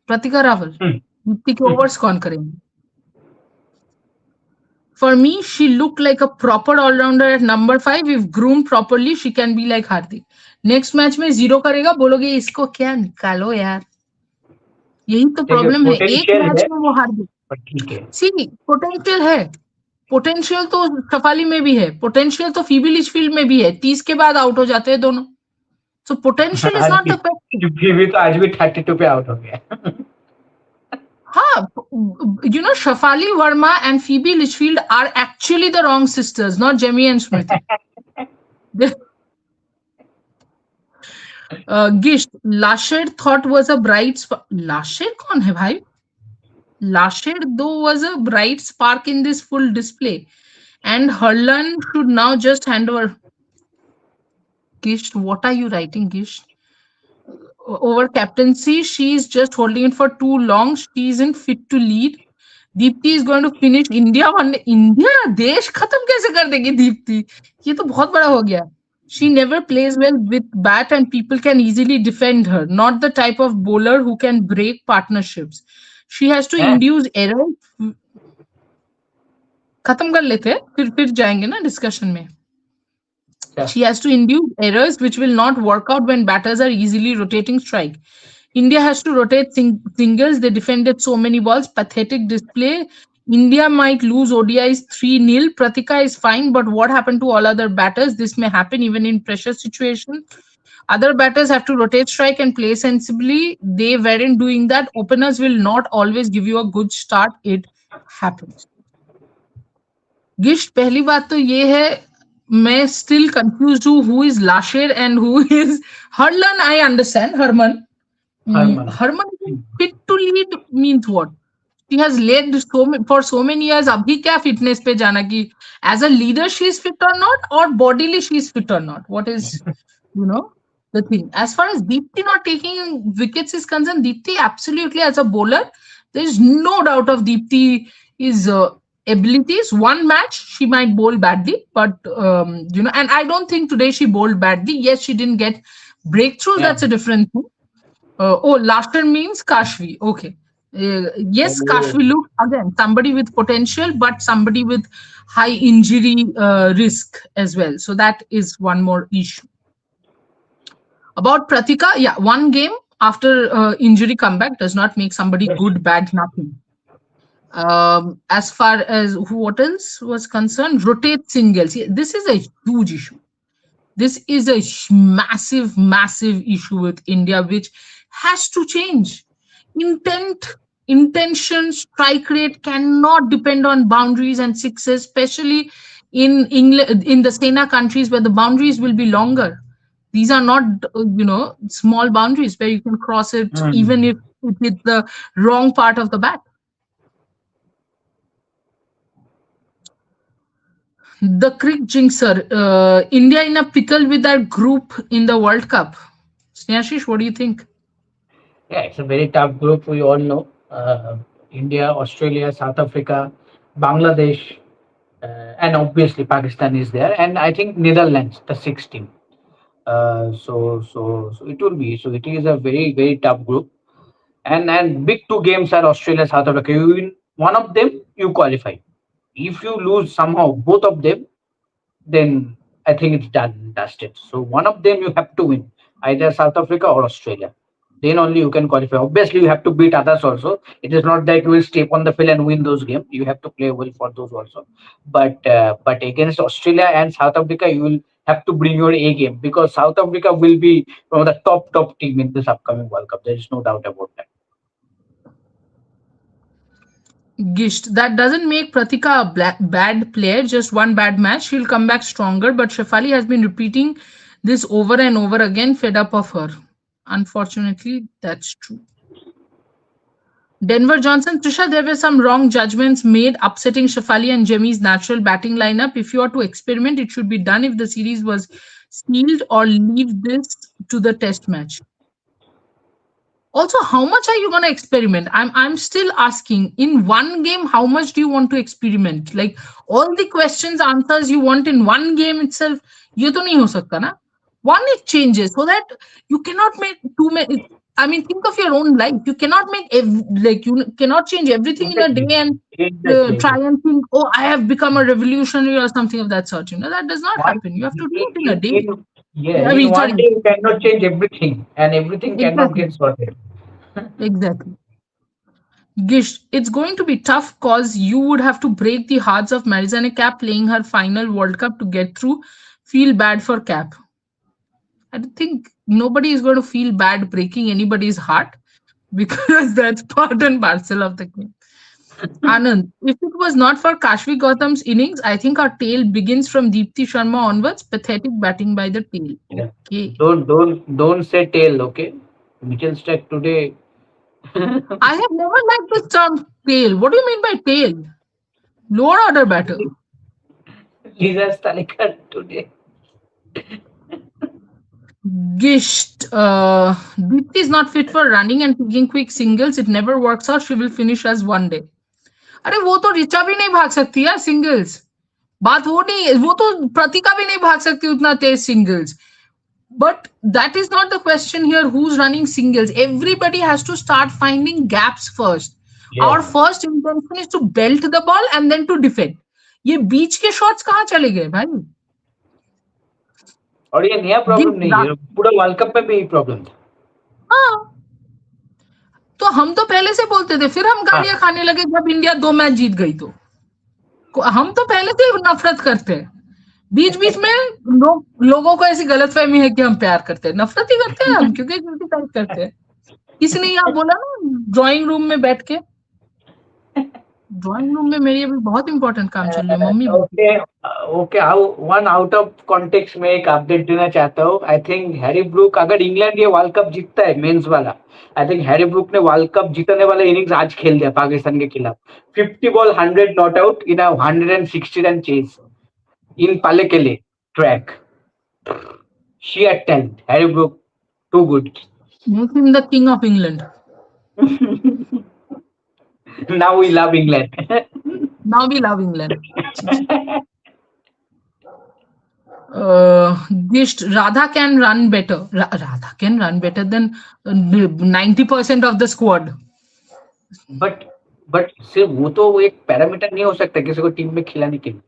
प्रतिका रावल. दीप्ति के ओवर्स कौन करेंगे? For me, she looked like a proper all-rounder at number 5. If groomed properly, she can be like Hardik. Next match में 0 करेगा, बोलोगे इसको क्या निकालो यार. यही तो प्रॉब्लम है. एक मैच में वो हार गई. See, पोटेंशियल है. पोटेंशियल तो शफाली में भी है. पोटेंशियल तो फीबी लिचफील्ड में भी है. 30 के बाद आउट हो जाते हैं दोनों. So potential is not the question. Phoebe तो आज भी 32 पे आउट हो गया. हाँ, Shafali Verma and Phoebe Litchfield are actually the wrong sisters, not Jemmy and Smriti. Gisht, Lashed thought was a bright spark. Lashed kaun hai bhai? Lashed though was a bright spark in this full display. And Harlan should now just hand over. Gisht, what are you writing, Gisht? Over captaincy, she is just holding it for too long. She isn't fit to lead. Deepti is going to finish India one day. India देश खत्म कैसे कर देगी दीप्ति? ये तो बहुत बड़ा हो गया. She never plays well with bat and people can easily defend her. Not the type of bowler who can break partnerships. She has to हैं? induce error. खत्म कर लेते हैं फिर जाएंगे ना डिस्कशन में. अच्छा. She has to induce errors which will not work out when batters are easily rotating strike. India has to rotate singles. They defended so many balls. Pathetic display. India might lose ODIs 3-0. Pratika is fine, but what happened to all other batters? This may happen even in pressure situations. Other batters have to rotate strike and play sensibly. They weren't doing that. Openers will not always give you a good start. It happens. गिश्त पहली बात तो ये है मैं still confused हूँ who is Lasher and who is Harlan. I understand Harman. Harman fit to lead means what? She has led for so many years. अभी क्या fitness पे जाना कि as a leader she is fit or not or bodily she is fit or not? What is the thing? As far as Deepti not taking wickets is concerned, Deepti absolutely as a bowler, there is no doubt of Deepti is abilities. One match she might bowl badly, but and I don't think today she bowled badly. Yes, she didn't get breakthroughs. Yeah. That's a different thing. Last term means Kashvi. Okay. Yes, Kashvi looked again somebody with potential, but somebody with high injury risk as well. So that is one more issue. About Pratika, yeah, one game after injury comeback does not make somebody good, bad, nothing. As far as what else was concerned, rotate singles. This is a huge issue. This is a massive, massive issue with India, which has to change. Intention, strike rate cannot depend on boundaries and sixes, especially in England, in the Sena countries where the boundaries will be longer. These are not, small boundaries where you can cross it even if it hit the wrong part of the bat. The crick jinxer, India in a pickle with that group in the World Cup. Snehashish, what do you think? Yeah, it's a very tough group. We all know India, Australia, South Africa, Bangladesh, and obviously Pakistan is there, and I think Netherlands, the sixth team. So it will be. So it is a very, very tough group, and big two games are Australia, South Africa. You win one of them, you qualify. If you lose somehow both of them, then I think it's done, dusted. So one of them you have to win, either South Africa or Australia. Then only you can qualify. Obviously, you have to beat others also. It is not that you will step on the field and win those games. You have to play well for those also. But against Australia and South Africa, you will have to bring your A game because South Africa will be one of the top team in this upcoming World Cup. There is no doubt about that. Gisht, that doesn't make Pratika a bad player, just one bad match. She'll come back stronger, but Shefali has been repeating this over and over again, fed up of her. Unfortunately, that's true. Denver Johnson, Trisha, there were some wrong judgments made, upsetting Shefali and Jemmy's natural batting lineup. If you are to experiment, it should be done if the series was sealed or leave this to the test match. Also, how much are you going to experiment? I'm still asking, in one game, how much do you want to experiment? Like all the questions, answers you want in one game itself, ye to nahi ho sakta na? One, it changes so that you cannot make too many. I mean, think of your own life. You cannot make you cannot change everything in a day and try and think, oh, I have become a revolutionary or something of that sort. That does not happen. You have to do it in a day. In one day you cannot change everything, and everything cannot get sorted. Exactly. Gish, it's going to be tough because you would have to break the hearts of Marizanne Cap playing her final World Cup to get through. Feel bad for Cap. I think nobody is going to feel bad breaking anybody's heart because that's part and parcel of the game. Anand, if it was not for Kashvi Gautam's innings, I think our tale begins from Deepti Sharma onwards. Pathetic batting by the tail. Okay. Don't say tail, okay? Mitchell Starc today. I have never liked the term tail. What do you mean by tail? Lower order batter. Lisa Stalikar today. Gisht, Deepti is not fit for running and picking quick singles. It never works out. She will finish as one day. अरे वो तो ऋचा भी नहीं भाग सकती यार singles, बात वो नहीं है, वो तो प्रतिका भी नहीं भाग सकती उतना तेज singles. But that is not the question here who's running singles. Everybody has to start finding gaps first. Yes. Our first intention is to belt the ball and then to defend. ये बीच के shots कहाँ चले गए भाई? और ये नया problem नहीं है, पूरा वर्ल्ड कप में भी यही प्रॉब्लम था. हाँ, तो हम तो पहले से बोलते थे, फिर हम गालियां खाने लगे जब इंडिया 2 मैच जीत गई. तो हम तो पहले से नफरत करते हैं. बीच बीच में लोगों को ऐसी गलतफहमी है कि हम प्यार करते हैं, नफरत ही करते हैं हम, क्योंकि क्रिटिसाइज करते हैं. किसने यहाँ बोला ना ड्राइंग रूम में बैठ के, ड्राइंग रूम में मेरी अभी बहुत इंपॉर्टेंट काम चल रहा है mummy. Okay, one out of context में एक अपडेट देना चाहता हूँ. आई थिंक हैरी ब्रूक, अगर इंग्लैंड ये वर्ल्ड कप जीतता है मेंस वाला, आई थिंक हैरी ब्रूक ने वर्ल्ड कप जीतने वाला इनिंग्स आज खेल दिया पाकिस्तान के खिलाफ. 50 ball 100 not out in 160 run chase in Palekele track. Sheer talent. Harry Brook, too good. Make him the king of England. Now we love England. Now we love England. Radha can run better. Radha can run better than 90% of the squad. But सिर्फ वो तो एक parameter नहीं हो सकता किसी को team में खिलाने के लिए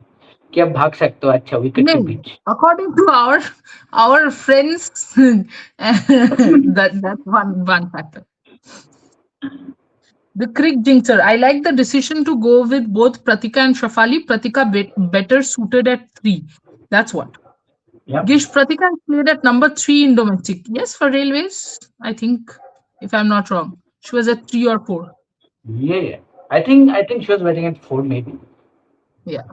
कि आप भाग सकते हो अच्छा विकेट के बीच. According to our friends, that's one factor. The Crick Jinxer. I like the decision to go with both Pratika and Shafali. Pratika better suited at 3. That's what. Yep. Gish, Pratika played at number 3 in domestic. Yes, for Railways, I think, if I'm not wrong. She was at 3 or 4. Yeah. I think she was batting at 4 maybe. Yeah.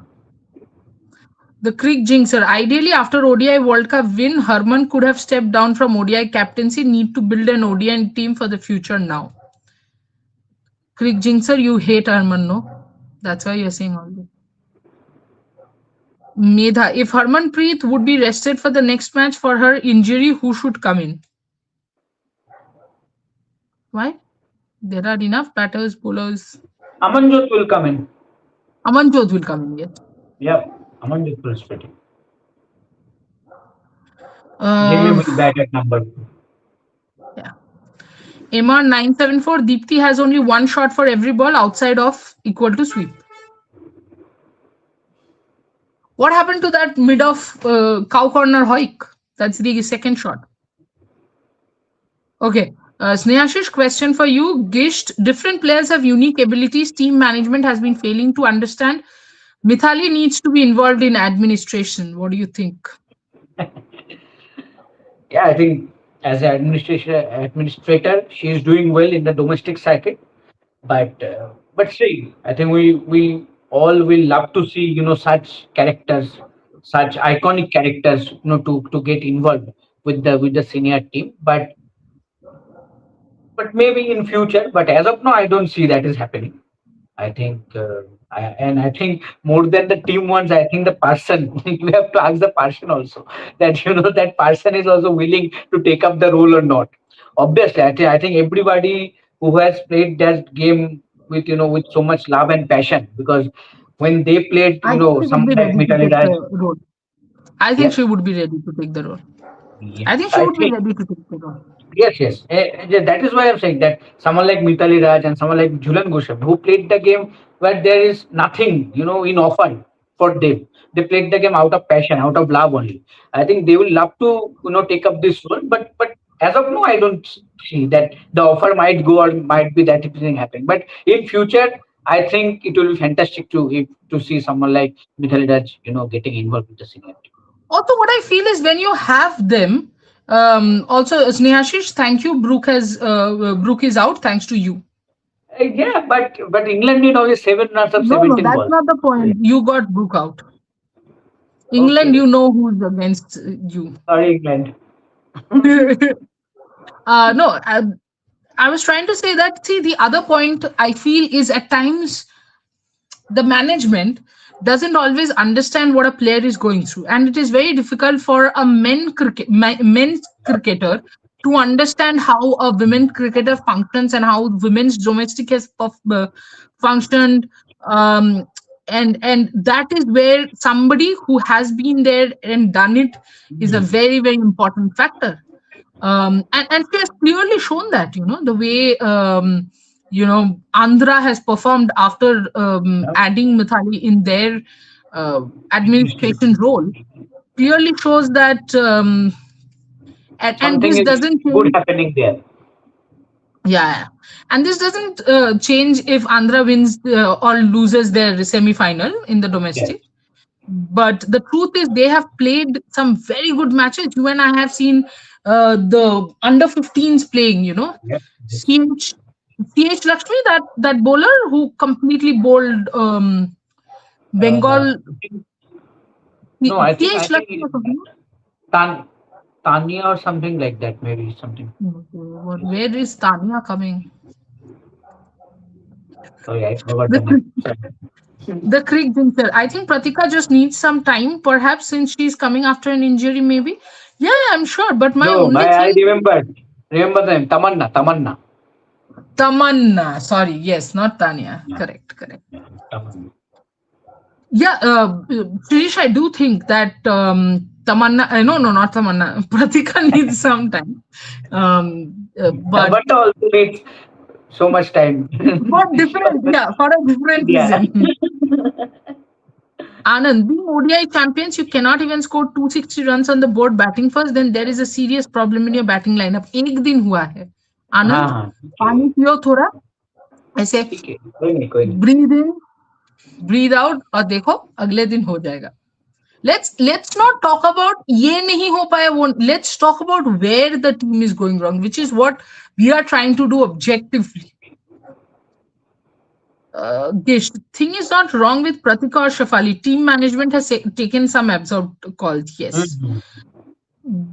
The Crick Jinxer. Ideally, after ODI World Cup win, Harman could have stepped down from ODI captaincy. Need to build an ODI team for the future now. Crick Jinxer, you hate Harman, no? That's why you're saying all this. Medha, if Harmanpreet would be rested for the next match for her injury, who should come in? Why? There are enough batters, bowlers. Amanjot will come in. Amanjot will come in, yes. Yep. Amanjot will split it. Jimmy will bat at number 2. Yeah. MR 974, Deepthi has only one shot for every ball outside of equal to sweep. What happened to that mid of cow corner hoik? That's the second shot. Okay. Snehashish, question for you. Gisht, different players have unique abilities. Team management has been failing to understand. Mithali needs to be involved in administration. What do you think? Yeah, I think as an administrator, she is doing well in the domestic circuit. But see, I think we all will love to see such characters, such iconic characters, to get involved with the senior team. But maybe in future. But as of now, I don't see that is happening. I think, I think more than the team ones, I think the person, you have to ask the person also that, that person is also willing to take up the role or not. Obviously, I think everybody who has played that game with, with so much love and passion, because when they played, some like Mitali Raj. I think she would be ready to take the role. Yes, I think she would be ready to take the role. Yes. That is why I'm saying that someone like Mitali Raj and someone like Jhulan Goswami, who played the game where there is nothing, in offer for them. They played the game out of passion, out of love only. I think they will love to, take up this role. But as of now, I don't see that the offer might go or might be that thing happening. But in future, I think it will be fantastic to see someone like Mitali Raj, getting involved with the senior team. Also, what I feel is when you have them. Also, Snehashish, thank you. Brook is out thanks to you. Yeah, but England need only 7 runs of 17 balls. No, that's not the point. You got Brook out. England, you know who's against you. Sorry, England. No, I was trying to say that. See, the other point I feel is at times the management doesn't always understand what a player is going through, and it is very difficult for a men's cricketer to understand how a women cricketer functions and how women's domestic has functioned um, and that is where somebody who has been there and done it is a Hmm. very very important factor. And she has clearly shown that, the way, Andhra has performed after Yeah. adding Mithali in their uh, administration Distribution. role clearly shows that, and Something this is doesn't good change. happening there. Yeah, and this doesn't change if Andhra wins or loses their semi-final in the Yes. domestic. But the truth is, they have played some very good matches. You and I have seen the under 15s playing. Yes. Yes. CH Lakshmi, that bowler who completely bowled Uh, Bengal. no, I CH think Lakshmi or something. Tan Tanya or something like that. Maybe something. Where is Tanya coming? Sorry, I forgot the name. The Sorry. the creek jinxer. I think Pratika just needs some time, perhaps, since she's coming after an injury, maybe. Yeah, I'm sure. But my No, only I thing, remember. Remember the name. Tamanna. Tamanna. Tamanna. Sorry, yes, not Tanya. Yeah. Correct, correct. Yeah. Tamanna. Yeah, Shirish, I do think that Tamanna, no, no, not Tamanna. Pratika needs some time. But Tamanna also needs so much time. for different, yeah, for a different Yeah. reason. Anand, being ODI champions, you cannot even score 260 runs on the board batting first, then there is a serious problem in your batting lineup. एक दिन हुआ है. हाँ आनंद, हाँ ठीक है पानी पियो थोड़ा, ऐसे ठीक है कोई नहीं कोई नहीं breathe in, breathe out, और देखो अगले दिन हो जाएगा. Let's not talk about ये नहीं हो पाया वो. Let's talk about where the team is going wrong, which is what we are trying to do objectively. Gish, thing is not wrong with Pratika or Shafali. Team management has taken some absurd calls. Yes. Mhm.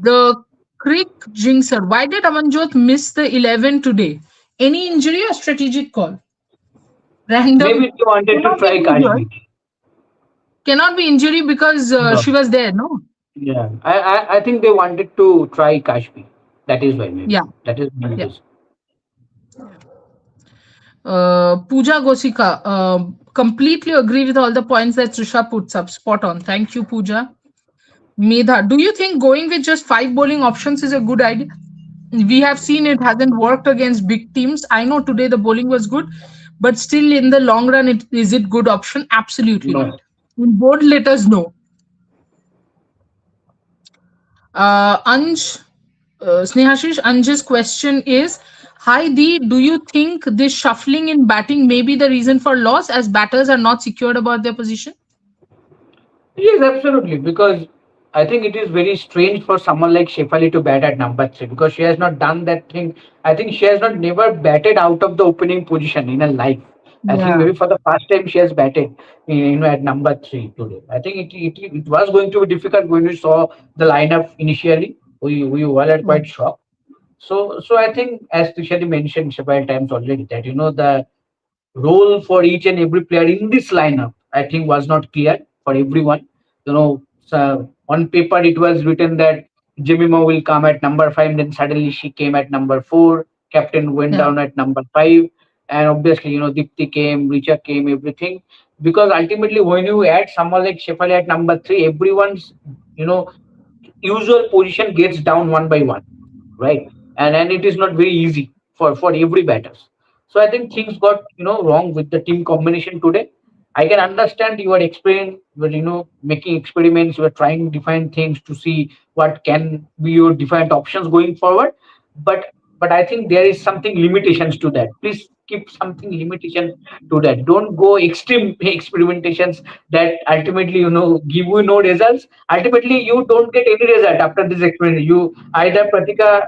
The Crick Jinxer. Why did Amanjot miss the 11 today? Any injury or strategic call? Maybe Random. they wanted to Cannot be try injured. Kashmir. Cannot be injury because No. she was there. No. Yeah, I think they wanted to try Kashmir. That is why maybe Yeah. that is one Yeah. reason. Pooja Gosika. Completely agree with all the points that Trisha puts up. Spot on. Thank you, Pooja. Medha, do you think going with just 5 bowling options is a good idea? We have seen it hasn't worked against big teams. I know today the bowling was good, but still in the long run, is it good option? Absolutely not. No, In bold, let us know. Anj, Snehashish, Anj's question is, hi Dee, do you think this shuffling in batting may be the reason for loss as batters are not secured about their position? yes, absolutely. Because I think it is very strange for someone like Shefali to bat at number three because she has not done that thing. I think she has not never batted out of the opening position in her life. I think Yeah. maybe for the first time she has batted, at number three today. I think it was going to be difficult when we saw the lineup initially. We were quite shocked. So I think as Tushari mentioned several times already that the role for each and every player in this lineup, I think, was not clear for everyone. So on paper it was written that Jemima will come at number five, then suddenly she came at number four. Captain went Yeah. down at number five, and obviously Dipti came, Richa came, everything. Because ultimately, when you add someone like Shefali at number three, everyone's you know usual position gets down one by one, right? And it is not very easy for every batters. So I think things got wrong with the team combination today. I can understand you are explaining, but making experiments, you are trying different things to see what can be your different options going forward. But I think there is something limitations to that. Please keep something limitation to that. Don't go extreme experimentations that ultimately give you no results. Ultimately you don't get any result after this experiment. You either Pratika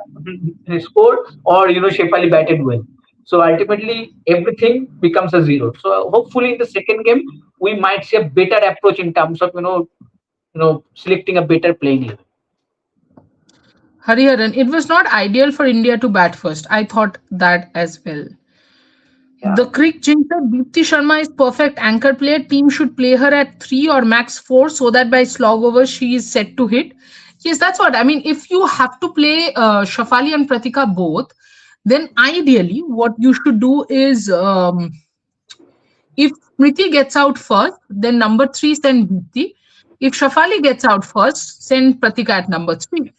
scored or Shefali batted well. So ultimately everything becomes a zero. So hopefully in the second game we might see a better approach in terms of selecting a better playing level. Hariharan, it was not ideal for India to bat first. I thought that as well. Yeah. The Crick jinxer, Deepti Sharma is perfect anchor player. Team should play her at 3 or max 4 so that by slog over she is set to hit. Yes, that's what I mean. If you have to play Shafali and Pratika both, then ideally what you should do is, if Smriti gets out first, then number 3 send Bhuti. If Shafali gets out first, send Pratika at number 3.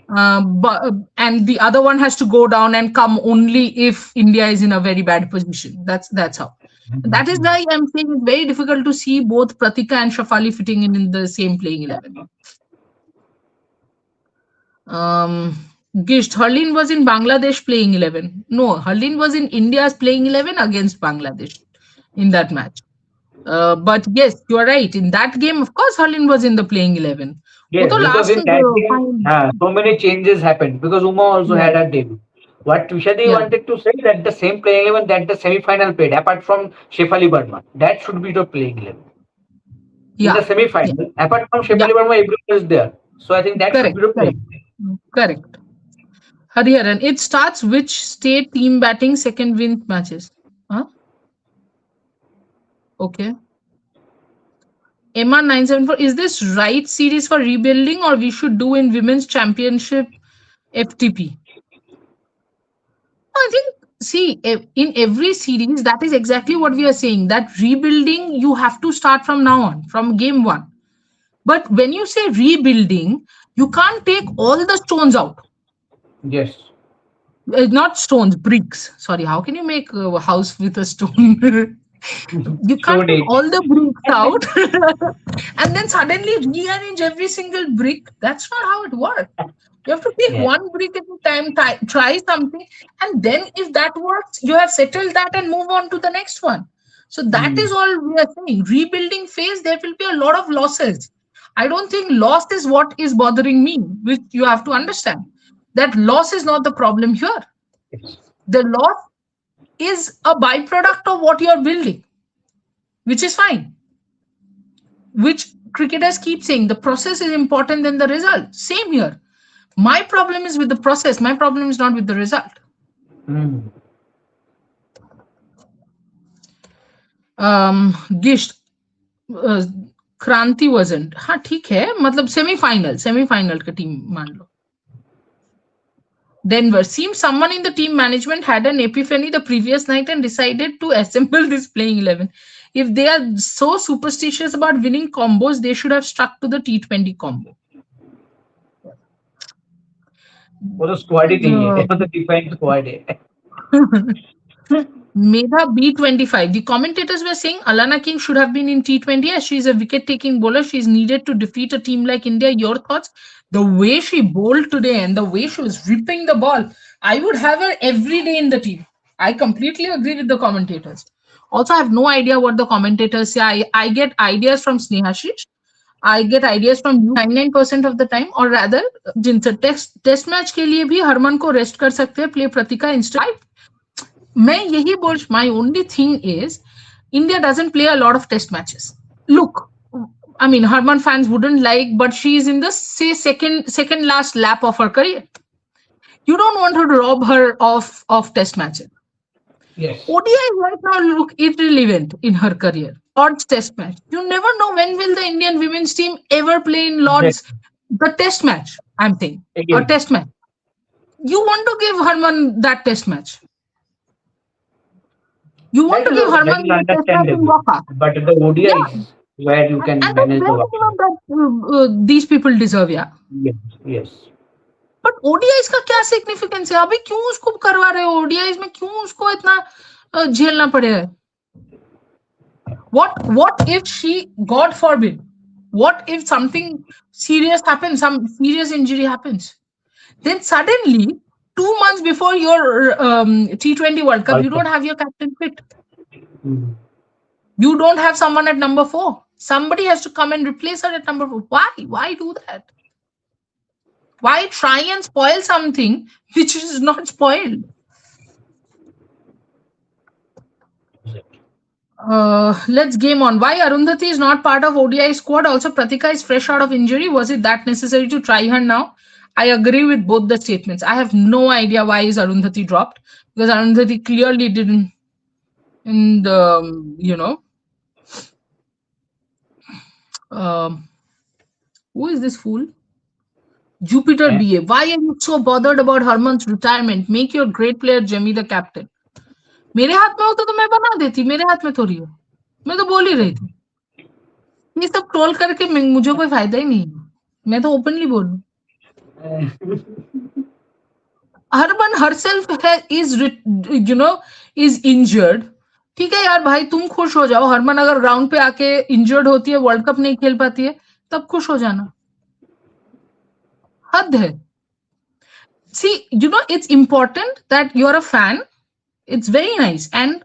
And the other one has to go down and come only if India is in a very bad position. That's how. That is why I'm saying it's very difficult to see both Pratika and Shafali fitting in the same playing 11. Gisht, Harleen was in Bangladesh playing 11. No, Harleen was in India's playing 11 against Bangladesh in that match. But yes, you are right. In that game, of course, Harleen was in the playing 11. Yes, because in that game, so many changes happened because Uma also had a debut. What Vishadi wanted to say that the same playing 11 that the semi-final played, apart from Shefali Burma, that should be the playing 11. In the semi-final, apart from Shefali Burma, everyone is there. So I think that should be the playing 11. Correct. Hariharan, it starts which state team batting second win matches? Huh? Okay. Emma 974, is this right series for rebuilding or we should do in women's championship FTP? I think, see, in every series, that is exactly what we are saying, that rebuilding, you have to start from now on, from game 1. But when you say rebuilding, you can't take all the stones out. Yes. Not stones, bricks. Sorry, how can you make a house with a stone? You can't take all the bricks out and then suddenly rearrange every single brick. That's not how it works. You have to take one brick at a time, try something, and then if that works, you have settled that and move on to the next one. So that is all we are saying. Rebuilding phase, there will be a lot of losses. I don't think loss is what is bothering me, which you have to understand. That loss is not the problem here. The loss is a byproduct of what you are building, which is fine. Which cricketers keep saying the process is important than the result. Same here. My problem is with the process. My problem is not with the result. Gisht, Kranti wasn't. हाँ ठीक है, मतलब semi-final का team मान लो. Denver, seems someone in the team management had an epiphany the previous night and decided to assemble this playing 11. If they are so superstitious about winning combos, they should have stuck to the T20 combo. वो तो squad ही नहीं है, वो तो defined squad है. Medha B25. The commentators were saying Alana King should have been in T20 as she is a wicket-taking bowler. She is needed to defeat a team like India. Your thoughts? The way she bowled today and the way she was ripping the ball, I would have her every day in the team. I completely agree with the commentators. Also, I have no idea what the commentators say. I get ideas from Snehashish. I get ideas from you 99% of the time, or rather, जिनसे test match के लिए भी हरमन को rest कर सकते हैं, play Pratika instead. मैं यही बोल, my only thing is, India doesn't play a lot of test matches. Look, I mean, Harman fans wouldn't like, but she is in the say second last lap of her career. You don't want to rob her of test matches. Yes. ODI right now look irrelevant in her career. Lord's test match. You never know when will the Indian women's team ever play in Lord's the test match. I'm saying a test match. You want to give Harman that test match. You want to give Harman that test match in Waka. But the ODI is where you can manage the that these people deserve, yeah. Yes. But ODIs का क्या significance है? अभी क्यों उसको करवा रहे हो? ODIs में क्यों उसको इतना झेलना पड़ेगा? What if she, God forbid, what if something serious happens, some serious injury happens? Then suddenly, 2 months before your T20 World Cup, you don't have your captain fit. You don't have someone at number 4. Somebody has to come and replace her at number 4. Why? Why do that? Why try and spoil something which is not spoiled? Let's game on. Why Arundhati is not part of ODI squad? Also, Pratika is fresh out of injury. Was it that necessary to try her now? I agree with both the statements. I have no idea why is Arundhati dropped, because Arundhati clearly didn't in the, who is this fool? Jupiter BA. Why are you so bothered about Harman's retirement? Make your great player Jemmy the captain. मेरे हाथ में होता तो मैं बना देती, मेरे हाथ में थोड़ी हो. मैं तो बोल ही रही थी, ये सब ट्रोल करके मुझे कोई फायदा ही नहीं है, मैं तो ओपनली बोलूं। हरमन हरसेल्फ इज इंजर्ड, ठीक है यार भाई, तुम खुश हो जाओ। हरमन अगर ग्राउंड पे आके इंजर्ड होती है, वर्ल्ड कप नहीं खेल पाती है, तब खुश हो जाना, हद है। See it's important that you are a fan, it's very nice, and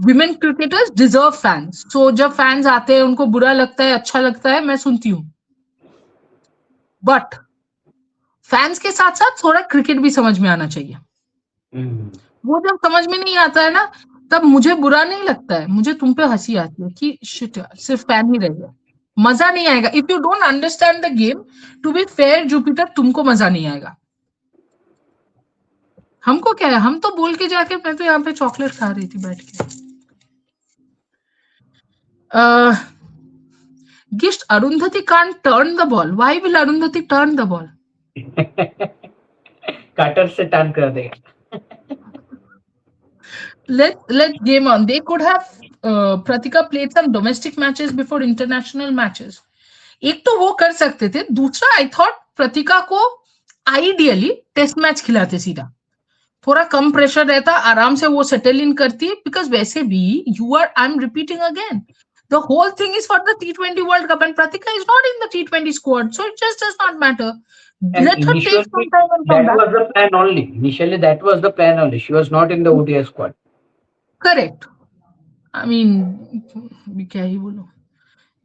women cricketers deserve fans. So जब फैंस आते हैं, उनको बुरा लगता है, अच्छा लगता है, मैं सुनती हूँ, बट फैंस के साथ साथ थोड़ा क्रिकेट भी समझ में आना चाहिए। वो जब समझ में नहीं आता है ना, तब मुझे बुरा नहीं लगता है, मुझे तुम पे हंसी आती है कि शिट यार, सिर्फ फैन ही रह गया, मजा नहीं आएगा। If you don't understand the game, to be fair Jupiter, तुमको मजा नहीं आएगा। हमको क्या है, हम तो बोल के जाके, मैं तो यहाँ पे चॉकलेट खा रही थी बैठ के। Gist, Arundhati can't turn the ball. Why will Arundhati turn the ball? Cutter से टर्न कर देगा। Let's game on. They could have Pratika played some domestic matches before international matches. एक तो वो कर सकते थे, दूसरा आई थॉट प्रतिका को आइडियली टेस्ट मैच खिलाते सीधा, थोड़ा कम प्रेशर रहता, आराम से वो सेटल इन करती है, बिकॉज वैसे भी you are, I am repeating again, the whole thing is for the T20 World Cup and Pratika is not in the T20 squad, so it just does not matter. And Let her take some initially, time and come that back. was the plan only. Initially, that was the plan only. She was not in the ODI squad. Correct. I mean, क्या ही बोलो.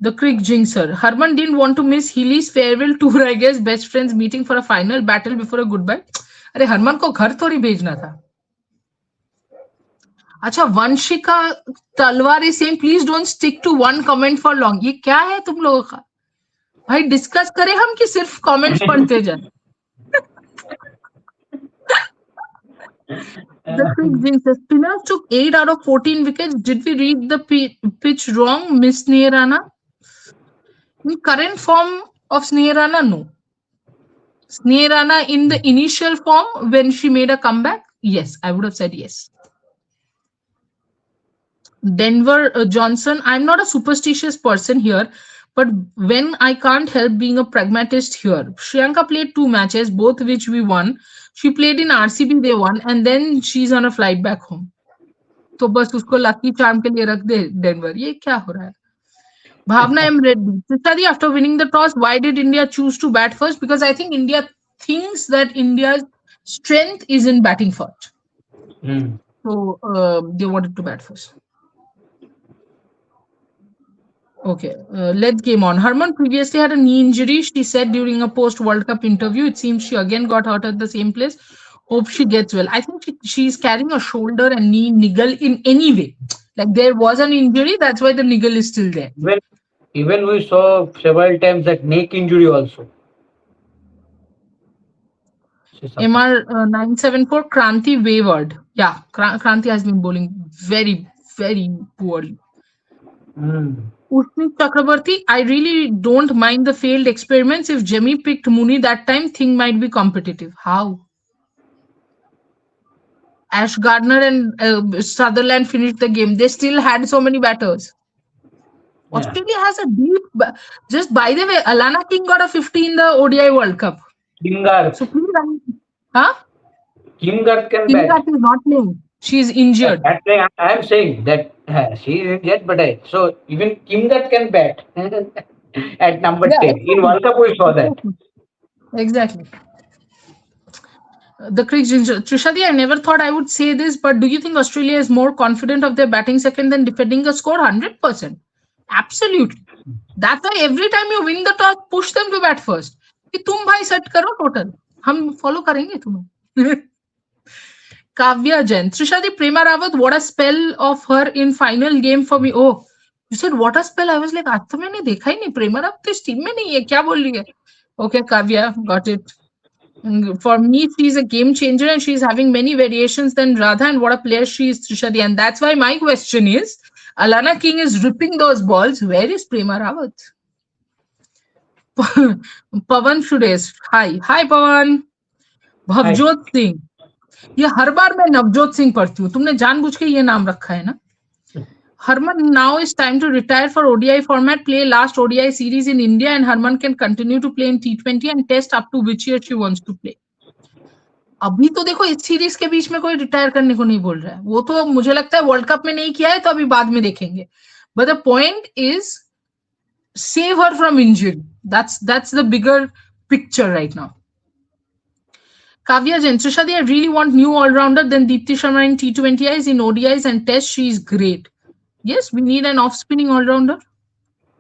The Crick Jinxer. Harman didn't want to miss Healy's farewell tour, I guess. Best friends meeting for a final battle before a goodbye. अरे हरमन को घर थोड़ी भेजना था. अच्छा, Vanshika Talwar is saying please don't stick to one comment for long. ये क्या है तुम लोगों का भाई, डिस्कस करें हम कि सिर्फ कमेंट्स पढ़ते जाए. The Crick Jinxer. Spinners took 8 out of 14 wickets. Did we read the pitch wrong, Miss Sneerana? In current form of Sneerana, no. Sneerana in the initial form when she made a comeback, yes, I would have said yes. Denver Johnson, I'm not a superstitious person here, but when I can't help being a pragmatist here. Shriyanka played 2 matches, both which we won. She played in RCB, they won, and then she's on a flight back home. तो बस उसको lucky charm के लिए रख दे Denver. ये क्या हो रहा है? Bhavna M. Reddy. Study after winning the toss, why did India choose to bat first? Because I think India thinks that India's strength is in batting first. So they wanted to bat first. Okay, let's game on. Harman previously had a knee injury. She said during a post-World Cup interview, it seems she again got hurt at the same place. Hope she gets well. I think she's carrying a shoulder and knee niggle in any way. Like there was an injury, that's why the niggle is still there. Even we saw several times that neck injury also. MR 974, Kranti wavered. Yeah, Kranti has been bowling very, very poorly. Ushni Chakrabarti, I really don't mind the failed experiments. If Jemmy picked Mooney that time, thing might be competitive. How? Ash Gardner and Sutherland finished the game. They still had so many batters. Yeah. Australia has a deep. Just by the way, Alana King got a 50 in the ODI World Cup. Kingard. So please, huh? Kingard can bat. Kingard is not playing. She is injured. I am saying that she is injured, but so even Kingard can bat at number 10. Exactly. In World Cup, we saw that. Exactly. The Crick Ginger. Trishadi, I never thought I would say this, but do you think Australia is more confident of their batting second than defending the score? 100%. Absolutely. That's why every time you win the toss, push them to bat first. कि तुम भाई set करो total, हम follow करेंगे तुम्हें. Kavya Jain. Trishadi, Prema Rawat, what a spell of her in final game for me. Oh, you said what a spell. I was like, आज तो मैंने देखा ही नहीं, प्रेमा रावत इस टीम में नहीं है, क्या बोल रही है? Okay, Kavya, got it. For me, she's a game changer and she's having many variations than Radha, and what a player she is, Trishadi. And that's why my question is, Alana King is ripping those balls. Where is Prema Rawat? Pavan Suresh. Hi. Hi, Pavan. Bhavjot Singh. ये हर बार मैं नवजोत सिंह पढ़ती हूँ, तुमने जानबूझ के ये नाम रखा है ना? Harman, now is time to retire for ODI format, play last ODI series in India, and Harman can continue to play in T20 and test up to which year she wants to play. अभी तो देखो इस series के बीच में कोई retire करने को नहीं बोल रहा है, वो तो मुझे लगता है वर्ल्ड कप में नहीं किया है तो अभी बाद में देखेंगे. But the point is save her from injury. That's the bigger picture right now. Kavya Jain, Trishadi, I really want new all-rounder than Deepti Sharma in T20Is, in ODIs and Tests. She is great. Yes, we need an off-spinning all-rounder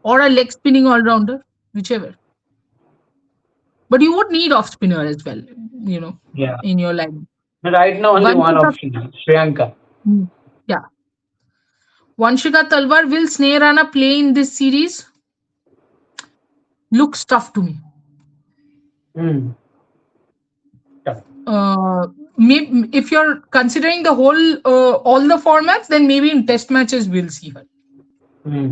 or a leg-spinning all-rounder, whichever. But you would need off-spinner as well, Yeah. in your line. Right now, only one Vanshika- option, Shriyanka. Yeah. Vanshika Talwar, will Sneh Rana play in this series? Looks tough to me. Hmm. Maybe if you're considering the whole all the formats, then maybe in test matches we'll see her. Hmm.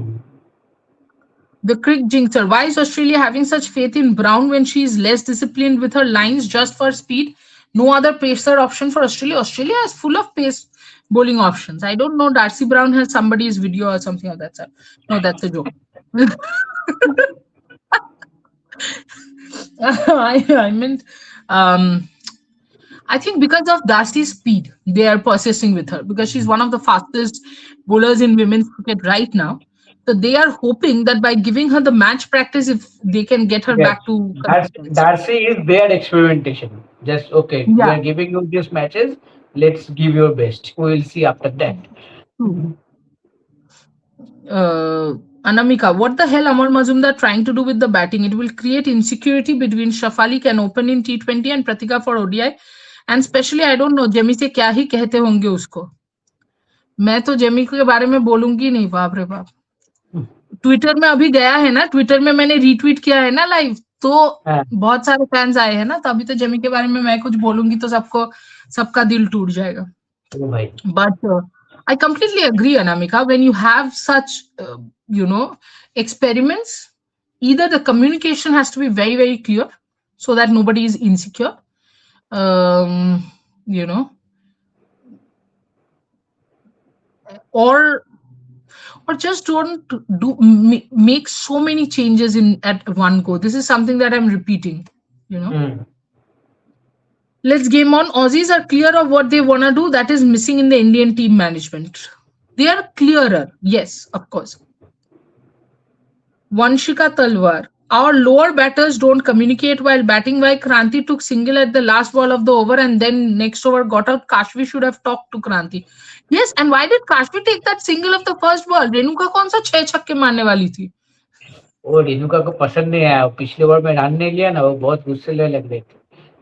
The crick jinxer. Why is Australia having such faith in Brown when she is less disciplined with her lines just for speed? No other pacer option for Australia. Australia is full of pace bowling options. I don't know. Darcy Brown has somebody's video or something of that sort. No, that's a joke. I meant. I think because of Darcy's speed, they are persisting with her because she's one of the fastest bowlers in women's cricket right now. So they are hoping that by giving her the match practice, if they can get her Yes. back to consistency. Darcy is their experimentation. Just okay, we Yeah. are giving you these matches. Let's give your best. We will see after that. Anamika, what the hell Amar Mazumdar trying to do with the batting? It will create insecurity between Shafali can open in T20 and Pratika for ODI. And especially, I don't know, Jamie से क्या ही कहते होंगे उसको. मैं तो Jamie के बारे में बोलूंगी नहीं, बाप रे बाप. ट्विटर में अभी गया है ना, ट्विटर में मैंने रीट्वीट किया है ना लाइव, तो हाँ. बहुत सारे फैंस आए हैं ना, तो अभी तो जेमी के बारे में मैं कुछ बोलूंगी तो सबका दिल टूट जाएगा. Oh my. But I completely agree, Anamika. When you have such, experiments, either the communication has to be very, very clear so that nobody is insecure. Or just don't make so many changes at one go. This is something that I'm repeating. Hmm. Let's game on. Aussies are clear of what they want to do. That is missing in the Indian team management. They are clearer. Yes, of course. Vanshika Talwar. Our lower batters don't communicate while batting. Why Kranti took single at the last ball of the over and then next over got out. Kashvi should have talked to Kranti. Yes, and why did Kashvi take that single of the first ball? Renuka कौन सा 6 छक्के मारने वाली थी? वो रेणुका को पसंद नहीं आया. पिछले ओवर में रन नहीं लिया ना, वो बहुत गुस्से लग रहे थे.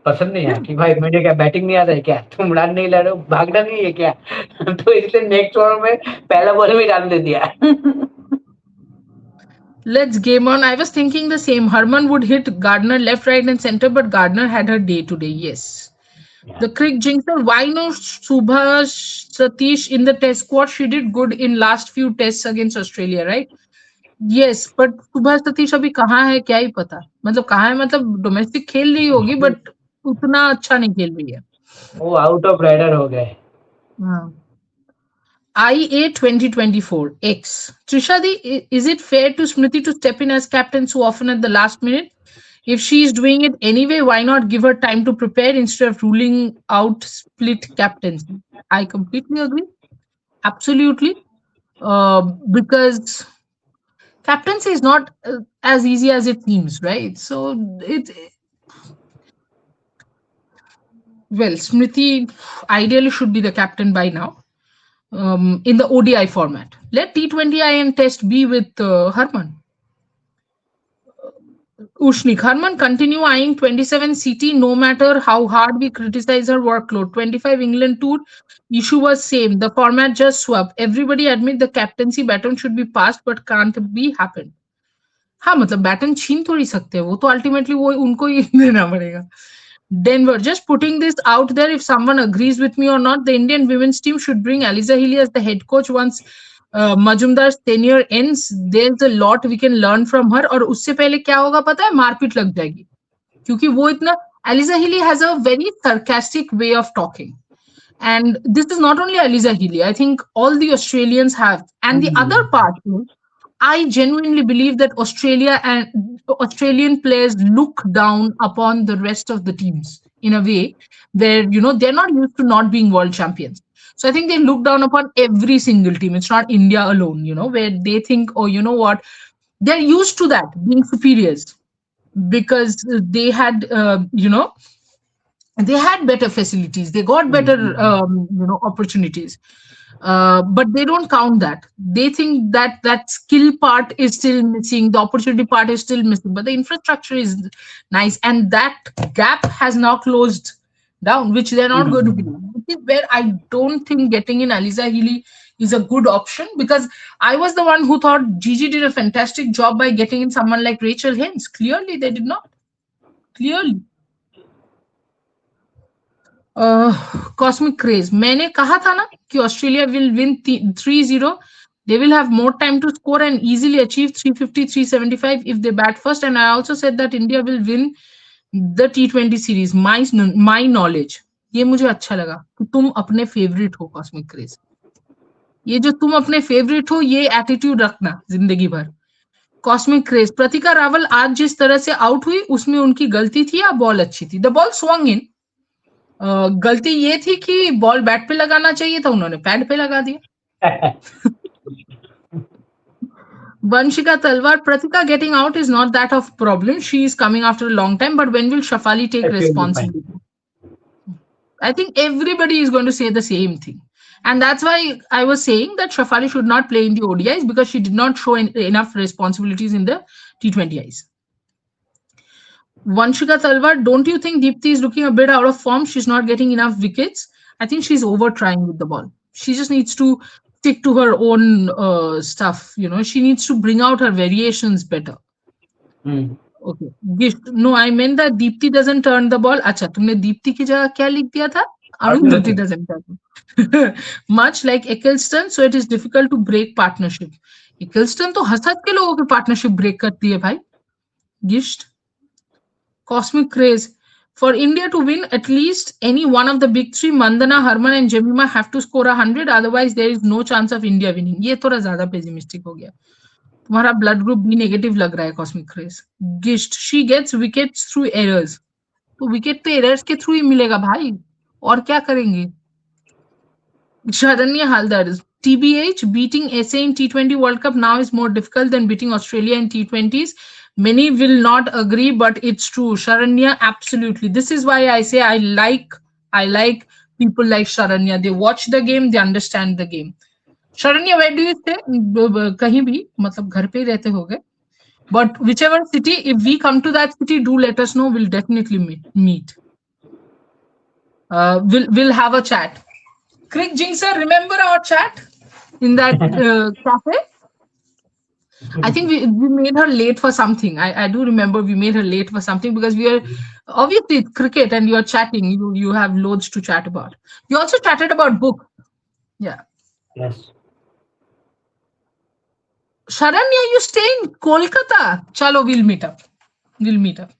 पसंद नहीं आया कि भाई मुझे क्या बैटिंग नहीं आता है क्या, तुम रन नहीं ला रहे हो, भागना नहीं है क्या. तो इसलिए नेक्स्ट ओवर में पहला बॉल में रन दे दिया. Let's game on. I was thinking the same. Harman would hit Gardner left, right, and center, but Gardner had her day today. Yes. Yeah. The crick jinxer. Why no Subhash Satish in the test squad? She did good in last few tests against Australia, right? Yes, but Subhash Satish अभी कहाँ है क्या ही पता. मतलब कहाँ है, मतलब domestic खेल रही होगी बट उतना अच्छा नहीं खेल रही है. वो आउट ऑफ राइडर हो गए. हाँ. IA 2024 X. Trishadi, is it fair to Smriti to step in as captain so often at the last minute? If she is doing it anyway, why not give her time to prepare instead of ruling out split captaincy? I completely agree. Absolutely. Because captaincy is not as easy as it seems, right? So Smriti ideally should be the captain by now. In the ODI format. Let T20I and Test be with Harman. Ushnik, Harman continue eyeing 27 CT no matter how hard we criticize her workload. 25 England tour issue was same. The format just swapped. Everybody admit the captaincy baton should be passed but can't be happened. हाँ मतलब baton छीन थोड़ी सकते हैं, वो तो ultimately वो उनको ही देना पड़ेगा. Denver, just putting this out there, if someone agrees with me or not, the Indian women's team should bring Aliza Healy as the head coach once Majumdar's tenure ends. There's a lot we can learn from her. और उससे पहले क्या होगा पता है, मारपीट लग जाएगी, क्योंकि वो इतना Aliza Healy has a very sarcastic way of talking, And this is not only Aliza Healy. I think all the Australians have. And the other Mm. part is, I genuinely believe that Australia and Australian players look down upon the rest of the teams in a way where, they're not used to not being world champions. So I think they look down upon every single team. It's not India alone, where they think, oh, you know what, they're used to that being superiors because they had better facilities, they got better Mm. opportunities, but they don't count that. They think that that skill part is still missing, the opportunity part is still missing, but the infrastructure is nice, and that gap has now closed down, which they're not going to be Mm. doing. Which is where I don't think getting in Aliza Healy is a good option, because I was the one who thought Gigi did a fantastic job by getting in someone like Rachel Hens. Clearly they did not. Clearly. Cosmic craze, मैंने कहा था ना कि Australia will win 3-0. They will have more time to score and easily achieve 350, 375 if they bat first. And I also said that India will win the T20 series. My knowledge. ये मुझे अच्छा लगा कि तुम अपने फेवरेट हो cosmic craze. ये जो तुम अपने फेवरेट हो, ये एटीट्यूड रखना जिंदगी भर. कॉस्मिक क्रेज, प्रतिका रावल आज जिस तरह से आउट हुई उसमें उनकी गलती थी या बॉल अच्छी थी? The ball swung in. गलती ये थी कि बॉल बैट पे लगाना चाहिए था, उन्होंने पैड पे लगा दिया. Vanshika Talwar, Pratika getting out is not that of problem. She is coming after a long time, but when will Shafali take That will be fine. responsibility? I think everybody is going to say the same thing. And that's why I was saying that Shafali should not play in the ODIs, because she did not show enough responsibilities in the T20Is. Vanshika Talwar, don't you think Deepthi is looking a bit out of form? She's not getting enough wickets. I think she's over trying with the ball. She just needs to stick to her own stuff. She needs to bring out her variations better. Mm. Okay. Gift. No, I meant that Deepthi doesn't turn the ball. अच्छा, तुमने Deepthi की जगह क्या लिख दिया था? Arundhati doesn't turn. Much like Eccleston, so it is difficult to break partnership. Eccleston तो हंस-हंस के लोगों की partnership break करती है भाई. Gisht. Cosmic craze. For India to win at least any one of the big three, Mandana, Harman and Jemima have to score 100. Otherwise, there is no chance of India winning. ये थोड़ा ज़्यादा pessimistic हो गया. तुम्हारा blood group B negative लग रहा है Cosmic craze. Gisht. She gets wickets through errors. तो wicket तो errors के through ही मिलेगा भाई. और क्या करेंगे? Sharanya Haldar. TBH, beating SA in T20 World Cup now is more difficult than beating Australia in T20s. Many will not agree, but it's true. Sharanya, absolutely. This is why I say I like people like Sharanya. They watch the game, they understand the game. Sharanya, where do you stay? कहीं भी, मतलब घर पे ही रहते होगे. But whichever city, if we come to that city, do let us know. We'll definitely meet. We'll have a chat. Crick Jinxer, remember our chat in that cafe? I think we made her late for something. I do remember we made her late for something, because we are obviously it's cricket and you are chatting. You have loads to chat about. You also chatted about book. Yeah. Yes. Sharanya, you stay in Kolkata. Chalo, we'll meet up. We'll meet up.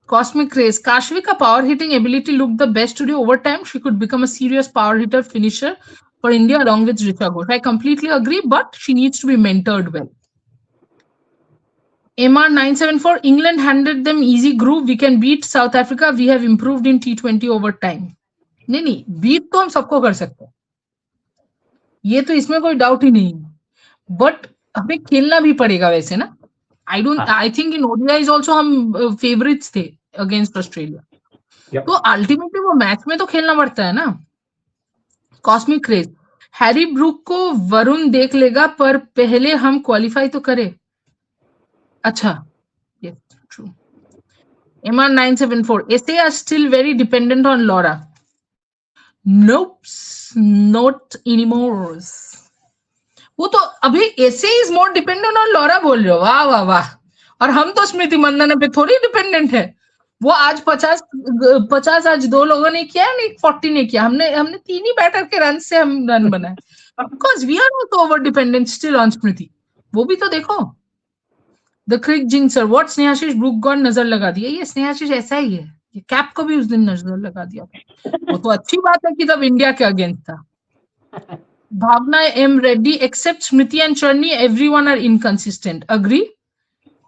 Cosmic Race. Kashvika power hitting ability looked the best today. Over time, she could become a serious power hitter finisher for India along with Richa Ghosh. I completely agree, but she needs to be mentored well. MR974, England handed them easy groove. We can beat South Africa. We have improved in T20 over time. नहीं, beat तो हम सबको कर सकते हैं. ये तो इसमें कोई डाउट ही नहीं. But हमें खेलना भी पड़ेगा वैसे ना. I think in ODIs also हम favorites थे against Australia. Yep. तो ultimately वो मैच में तो खेलना पड़ता है ना. Cosmic Craze. हैरी ब्रूक को वरुण देख लेगा, पर पहले हम क्वालिफाई तो करें. अच्छा. Yes, true. MR974. SA are still very dependent on Laura. Nope, not anymore. वो तो अभी SA is more dependent on Laura बोल रहे हो. वाह वाह वाह. और हम तो स्मृति मंदाना पे थोड़ी डिपेंडेंट है. वो आज 50 आज 2 लोगों ने किया, नहीं 40 ने किया. हमने 3 ही बैटर के रन से हम रन बनाए. Because we are also over dependent still on स्मृति. वो भी तो देखो. The Crick Jinxer. What Snehashish Brook gone नजर लगा दिया. ये स्नेहाशीष ऐसा ही है. ये कैप को भी उस दिन नजर लगा दिया था। वो तो अच्छी बात है कि तब इंडिया के अगेंस्ट था। Bhavna M Reddy except Smriti and Charani everyone are inconsistent, agree.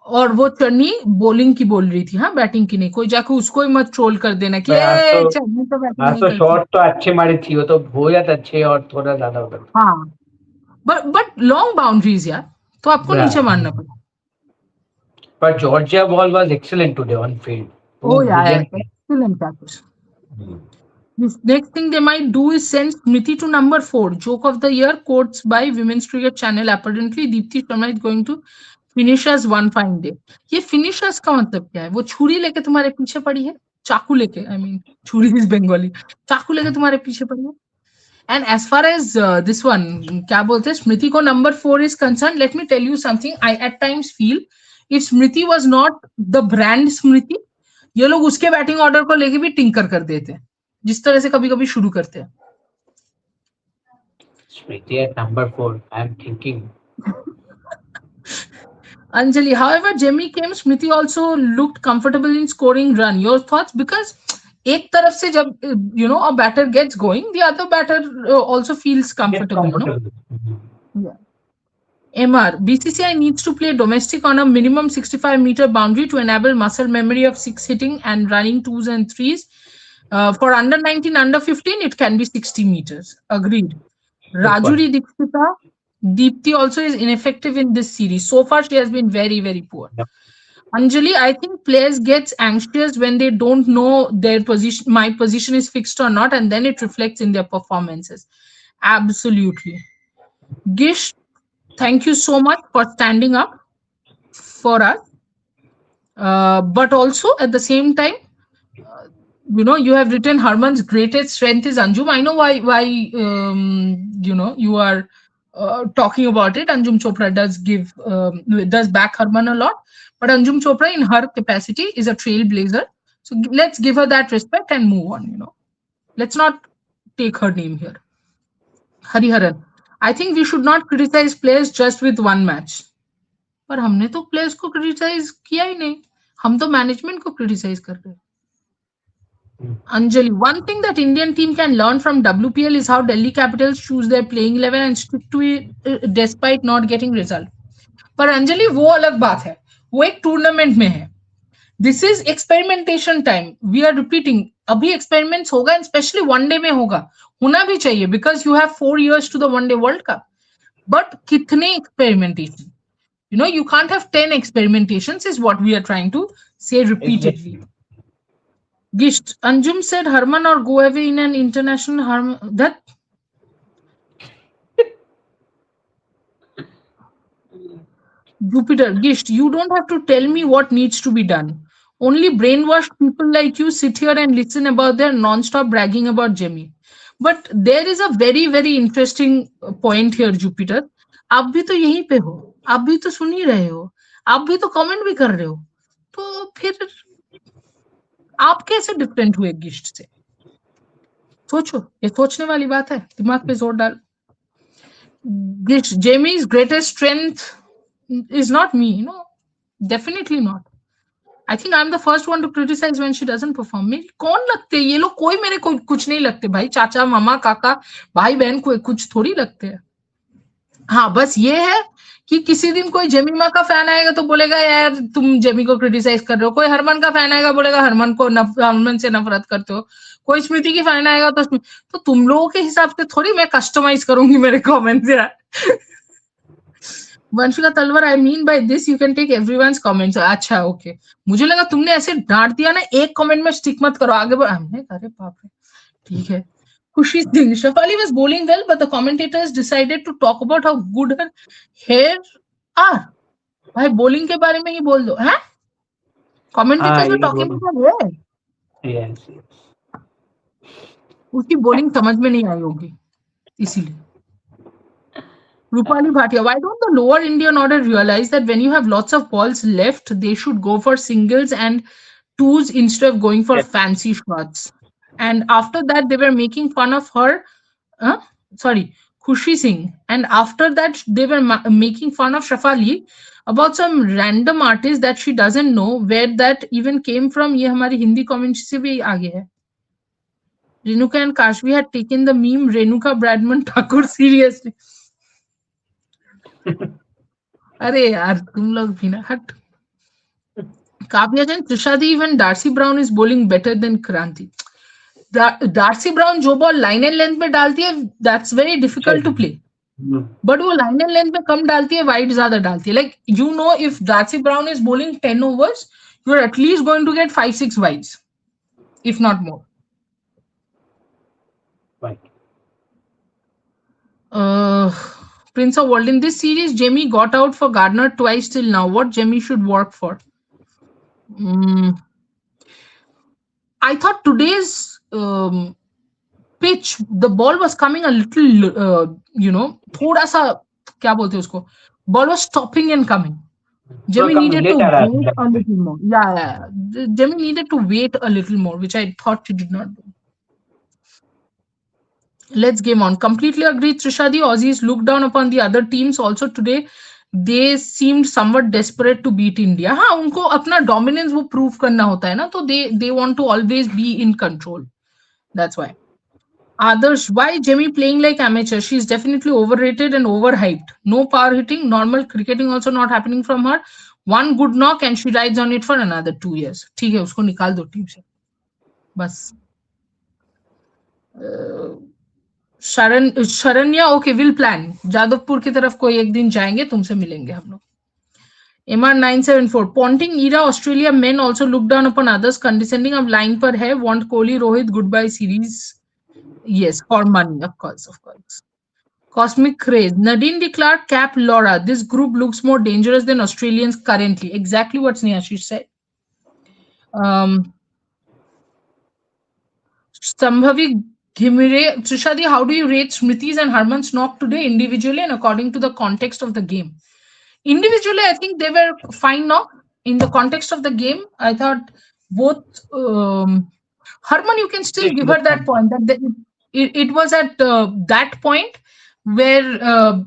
और वो चर्नी बॉलिंग की बोल रही थी, हाँ बैटिंग की नहीं। कोई जाके उसको ही मत ट्रोल कर देना कि चर्नी तो बैटिंग आज नहीं तो करती। शॉट तो अच्छे मारी थी, वो तो बहुत अच्छे और थोड़ा ज्यादा उधर। हाँ बट लॉन्ग बाउंड्रीज यार, तो आपको नीचे मारना पड़ा। But Georgia ball was excellent today on field. Oh yeah, Brilliant. excellent catches. This next thing they might do is send Smriti to number 4. Joke of the year, quotes by Women's Cricket Channel. Apparently, Deepti Sharma is going to finish us one fine day. ये finish us का मतलब क्या है? वो छुरी लेके तुम्हारे पीछे पड़ी है, चाकू लेके, I mean, छुरी is Bengali, चाकू लेके तुम्हारे पीछे पड़ी है. And as far as this one, क्या बोलते हैं, Smriti को number 4 is concerned, let me tell you something. I at times feel if Smriti was not the brand Smriti, ये लोग उसके बैटिंग ऑर्डर को लेके भी टिंकर कर देते हैं, जिस तरह से कभी कभी शुरू करते हैं. Smriti at number 4. I am thinking. Anjali, however, Jemmy came, Smriti also looked comfortable in scoring run. Your thoughts? Because एक तरफ से जब a batter gets going, the other batter also feels comfortable. No? Yeah. MR, BCCI needs to play domestic on a minimum 65-meter boundary to enable muscle memory of 6 hitting and running 2s and 3s. For under 19, under 15, it can be 60 meters. Agreed. Rajuri Dikshita, Deepti also is ineffective in this series. So far, she has been very, very poor. Yep. Anjali, I think players gets anxious when they don't know their position, my position is fixed or not, and then it reflects in their performances. Absolutely. Gish, thank you so much for standing up for us. But also at the same time, you have written Harman's greatest strength is Anjum. I know why you are talking about it. Anjum Chopra does back Harman a lot, but Anjum Chopra in her capacity is a trailblazer. So let's give her that respect and move on. Let's not take her name here. Hariharan, I think we should not criticize players just with one match. पर हमने तो players को criticise किया ही नहीं, हम तो management को criticise कर रहे हैं. Anjali, one thing that Indian team can learn from WPL is how Delhi Capitals choose their playing 11 and stick to it despite not getting result. पर अंजलि वो अलग बात है, वो एक टूर्नामेंट में है. This is experimentation time. We are repeating. अभी experiments होगा, and especially one day में होगा, होना भी चाहिए because you have 4 years to the one day World Cup. But कितने experimentation? You can't have 10 experimentations is what we are trying to say repeatedly. Exactly. Gisht, Anjum said Harman or go away in an international Harman. That Jupiter, Gisht, you don't have to tell me what needs to be done. Only brainwashed people like you sit here and listen about their non-stop bragging about Jemmy. But there is a very, very interesting point here, Jupiter. आप भी तो यहीं पे हो, आप भी तो सुन ही रहे हो, आप भी तो कमेंट भी कर रहे हो, तो फिर आप कैसे डिफरेंट हुए गिस्ट से? सोचो, ये सोचने वाली बात है, दिमाग पे जोर डाल. Gist, Jemi's greatest strength is not me, definitely not. I think I'm the first one to criticize when she doesn't perform. मेरी कौन लगते हैं ये लोग? कोई मेरे को कुछ नहीं लगते भाई. चाचा, मामा, काका, भाई बहन कोई कुछ थोड़ी लगते हैं. हाँ, बस ये है कि किसी दिन कोई जेमी माँ का फैन आएगा तो बोलेगा यार तुम जेमी को क्रिटिसाइज कर रहे हो. कोई हरमन का फैन आएगा बोलेगा हरमन से नफरत करते हो. कोई स्मृति की फैन आएगा तो तुम लोगों के हिसाब से थोड़ी मैं कस्टमाइज करूंगी मेरे कमेंट्स यार. Vanshika Talwar, I mean by this you can take everyone's comments. अच्छा ओके, मुझे लगा तुमने ऐसे डांट दिया ना, एक कमेंट में स्टिक मत करो, आगे बढ़. हमने अरे बाप रे, ठीक है. Kushi Singh, Shafali was bowling well, but the commentators decided to talk about how good her hair are. भाई bowling के बारे में ही बोल दो, हैं? Commentators were talking about her hair. Yes. उसकी bowling समझ में नहीं आई होगी, इसीलिए. Rupali Bhatia, why don't the lower Indian order realize that when you have lots of balls left, they should go for singles and twos instead of going for fancy shots? And after that, they were making fun of her. Khushi Singh, and after that they were making fun of Shafali about some random artist that she doesn't know where that even came from. ये हमारी Hindi community से भी आगे है. Renuka and Kashvi had taken the meme Renuka Bradman Thakur seriously. अरे यार तुम लोग भी ना हट. Kavya Jain, Trishadi, even Darcy Brown is bowling better than Kranti. Darcy Brown जो बॉल लाइन एंड लेंथ में डालती है, that's very difficult to play. But वो लाइन एंड लेंथ में कम डालती है, वाइड ज्यादा डालती है. Like you know if Darcy Brown is bowling 10 overs, you are at least going to get 5-6 wides, if not more. Right. Prince of World, in this series, Jamie got out for Gardner twice till now. What Jamie should work for? I thought today's pitch, the ball was coming a little, थोड़ा सा क्या बोलते हैं उसको, ball was stopping and coming. Jamie needed to wait a little more. Yeah. Jamie needed to wait a little more, which I thought he did not do. Let's game on. Completely agree, Trisha. The Aussies looked down upon the other teams also today. They seemed somewhat desperate to beat India. हाँ, उनको अपना dominance वो prove करना होता है ना, तो they want to always be in control. That's why. Others, why Jamie playing like amateur? She's definitely overrated and overhyped. No power hitting, normal cricketing also not happening from her. One good knock and she rides on it for another 2 years. ठीक है, उसको निकाल दो team से. बस. Sharanya, okay, we'll plan. Jadavpur की तरफ कोई एक दिन जाएंगे, तुमसे मिलेंगे हम लोग. MR974, Ponting era Australia men also look down upon others, condescending of line per hai, want Kohli, Rohit, goodbye series. Yes, for money, of course. Cosmic Craze, Nadine declared cap Laura. This group looks more dangerous than Australians currently. Exactly what Snehashi said. Sambhavi Ghimire, Trishadi, how do you rate Smriti's and Harman's knock today individually and according to the context of the game? Individually, I think they were fine knock. In the context of the game, I thought both Harman, you can still give her that point that it was at that point where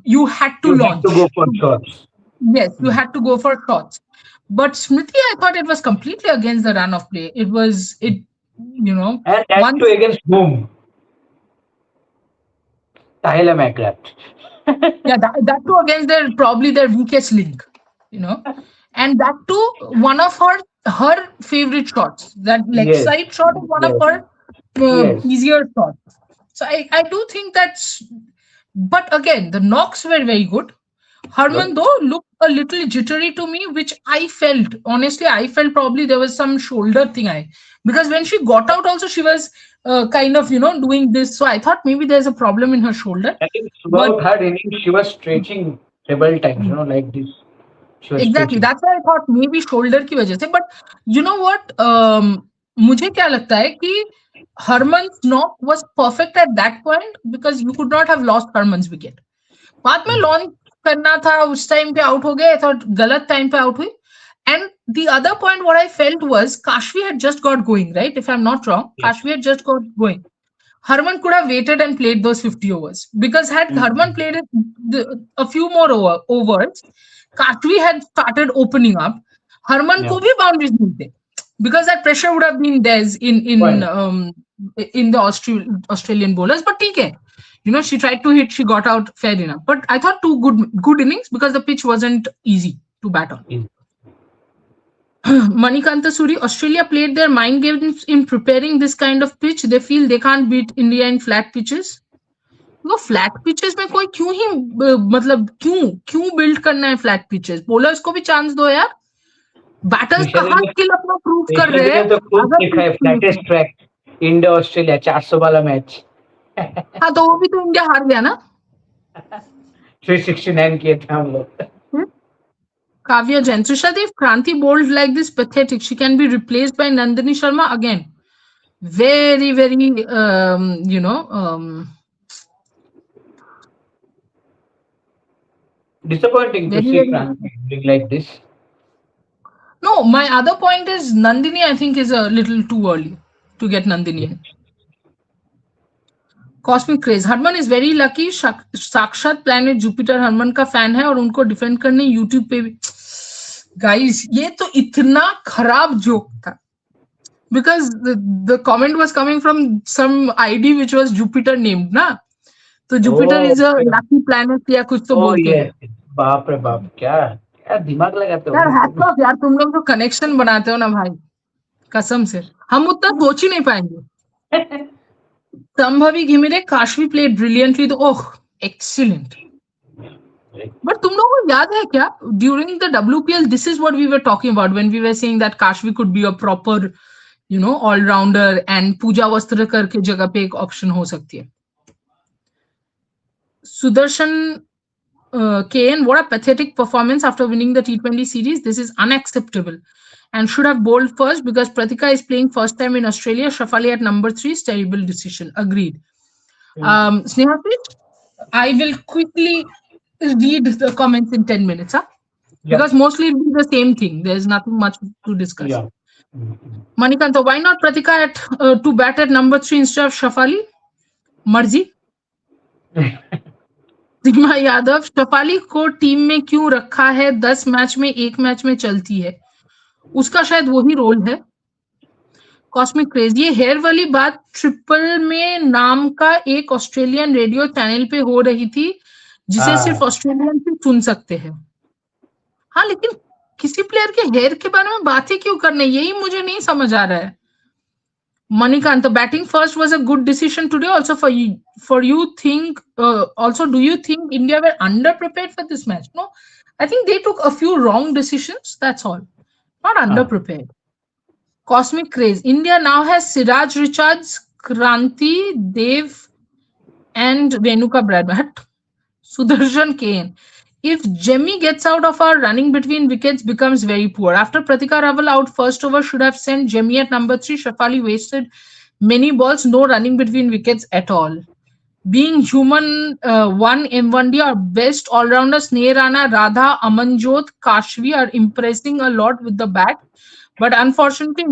you had to launch. You had to go for shots. Yes, you had to go for shots. But Smriti, I thought it was completely against the run of play. And that too against whom? Tyler McGrath. Yeah, that too against probably their weakest link, and that too one of her favorite shots. That leg side shot is one of her easier shots. So I do think that's. But again, the knocks were very good. Harman though looked a little jittery to me, which I felt. Honestly, I felt probably there was some shoulder thing. Because when she got out, also she was kind of doing this. So I thought maybe there's a problem in her shoulder. I think throughout her innings, she was stretching several times. Like this. Exactly. That's why I thought maybe shoulder की वजह से. But you know what? मुझे क्या लगता है कि Harman's knock was perfect at that point because you could not have lost Harman's wicket. बाद में launch करना था, उस time पे out हो गए. I thought गलत time पे out हुई. And the other point what I felt was Kashvi had just got going, right? If I'm not wrong, Kashvi had just got going. Harman could have waited and played those 50 overs because had Harman played a few more overs, Kashvi had started opening up. Harman को भी boundaries मिलते because that pressure would have been theirs in the Australian bowlers. But ठीक है, she tried to hit, she got out, fair enough. But I thought two good innings because the pitch wasn't easy to bat on. Manikanta Suri, Australia played their mind games in preparing this kind of pitch. They feel they can't beat India in flat pitches. वो flat pitches में कोई क्यों ही क्यों build करना है flat pitches? Bowlers को भी chance दो यार. बैटर्स कहाँ स्किल अपना प्रूव कर रहे हैं? तो खूब देखा है फ्लैटेस्ट ट्रैक इंडिया ऑस्ट्रेलिया 400 वाला मैच. हाँ, तो वो भी तो इंडिया हार गया ना. 369 किए थे हम लोग. Kavya Jain, Trishadi, if Kranti bowled like this, pathetic. She can be replaced by Nandini Sharma again. Very, very, disappointing to see Kranti doing like this. No, my other point is Nandini, I think, is a little too early to get Nandini in. Cosmic craze, Harman is very lucky, साक्षात planet Jupiter Harman का fan है और उनको defend करने YouTube पे भी। Guys ये तो इतना खराब जोक था, because the comment was coming from some ID which was Jupiter named ना, तो Jupiter is a lucky planet या कुछ तो ओ बोलते ये हैं। बाप रे बाप, क्या क्या दिमाग लगाते हो यार भाई हैट्स तुम। ऑफ यार, तुम लोग जो कनेक्शन बनाते हो ना भाई, कसम से हम उतना सोच ही नहीं पाएंगे। संभवी घिमिरे, काशवी प्लेड ब्रिलियंटली, तो ओह एक्सीलेंट। बट तुम लोगों को याद है क्या, during the WPL this is what we were talking about when we were saying that Kashvi could be a proper allrounder and Pooja Vastrakar की जगह पे एक ऑप्शन हो सकती है। Sudarshan KN, what a pathetic performance after winning the T20 series. This is unacceptable and should have bowled first because Pratika is playing first time in Australia. Shafali at number 3 is terrible decision. Agreed. Sneha, I will quickly read the comments in 10 minutes, huh? Yep. Because mostly it will be the same thing. There's nothing much to discuss. Yeah. Manikanta, why not Pratika to bat at number 3 instead of Shafali? Marzi. सीमा यादव, शफाली को team में क्यों रखा है, 10 match में एक match में चलती है, उसका शायद वही रोल है। कॉस्मिक क्रेज, ये हेयर वाली बात ट्रिपल में नाम का एक ऑस्ट्रेलियन रेडियो चैनल पे हो रही थी जिसे सिर्फ ऑस्ट्रेलियन ही सुन सकते हैं। हाँ लेकिन किसी प्लेयर के हेयर के बारे में बातें क्यों करने, यही मुझे नहीं समझ आ रहा है। Manikant, the batting first was a good decision today. Also for you think also do you think India were underprepared for this match? No, I think they took a few wrong decisions. That's all. Not underprepared. Cosmic craze. India now has Siraj Richards, Kranti, Dev, and Renuka Bradman. Sudarshan Kane. If Jemmy gets out of our running between wickets becomes very poor. After Pratika Raval out first over, should have sent Jemmy at number 3. Shafali wasted many balls, no running between wickets at all. Being human, one M1D, our best all-rounders, Sneh Rana, Radha, Amanjot, Kashvi are impressing a lot with the bat. But unfortunately,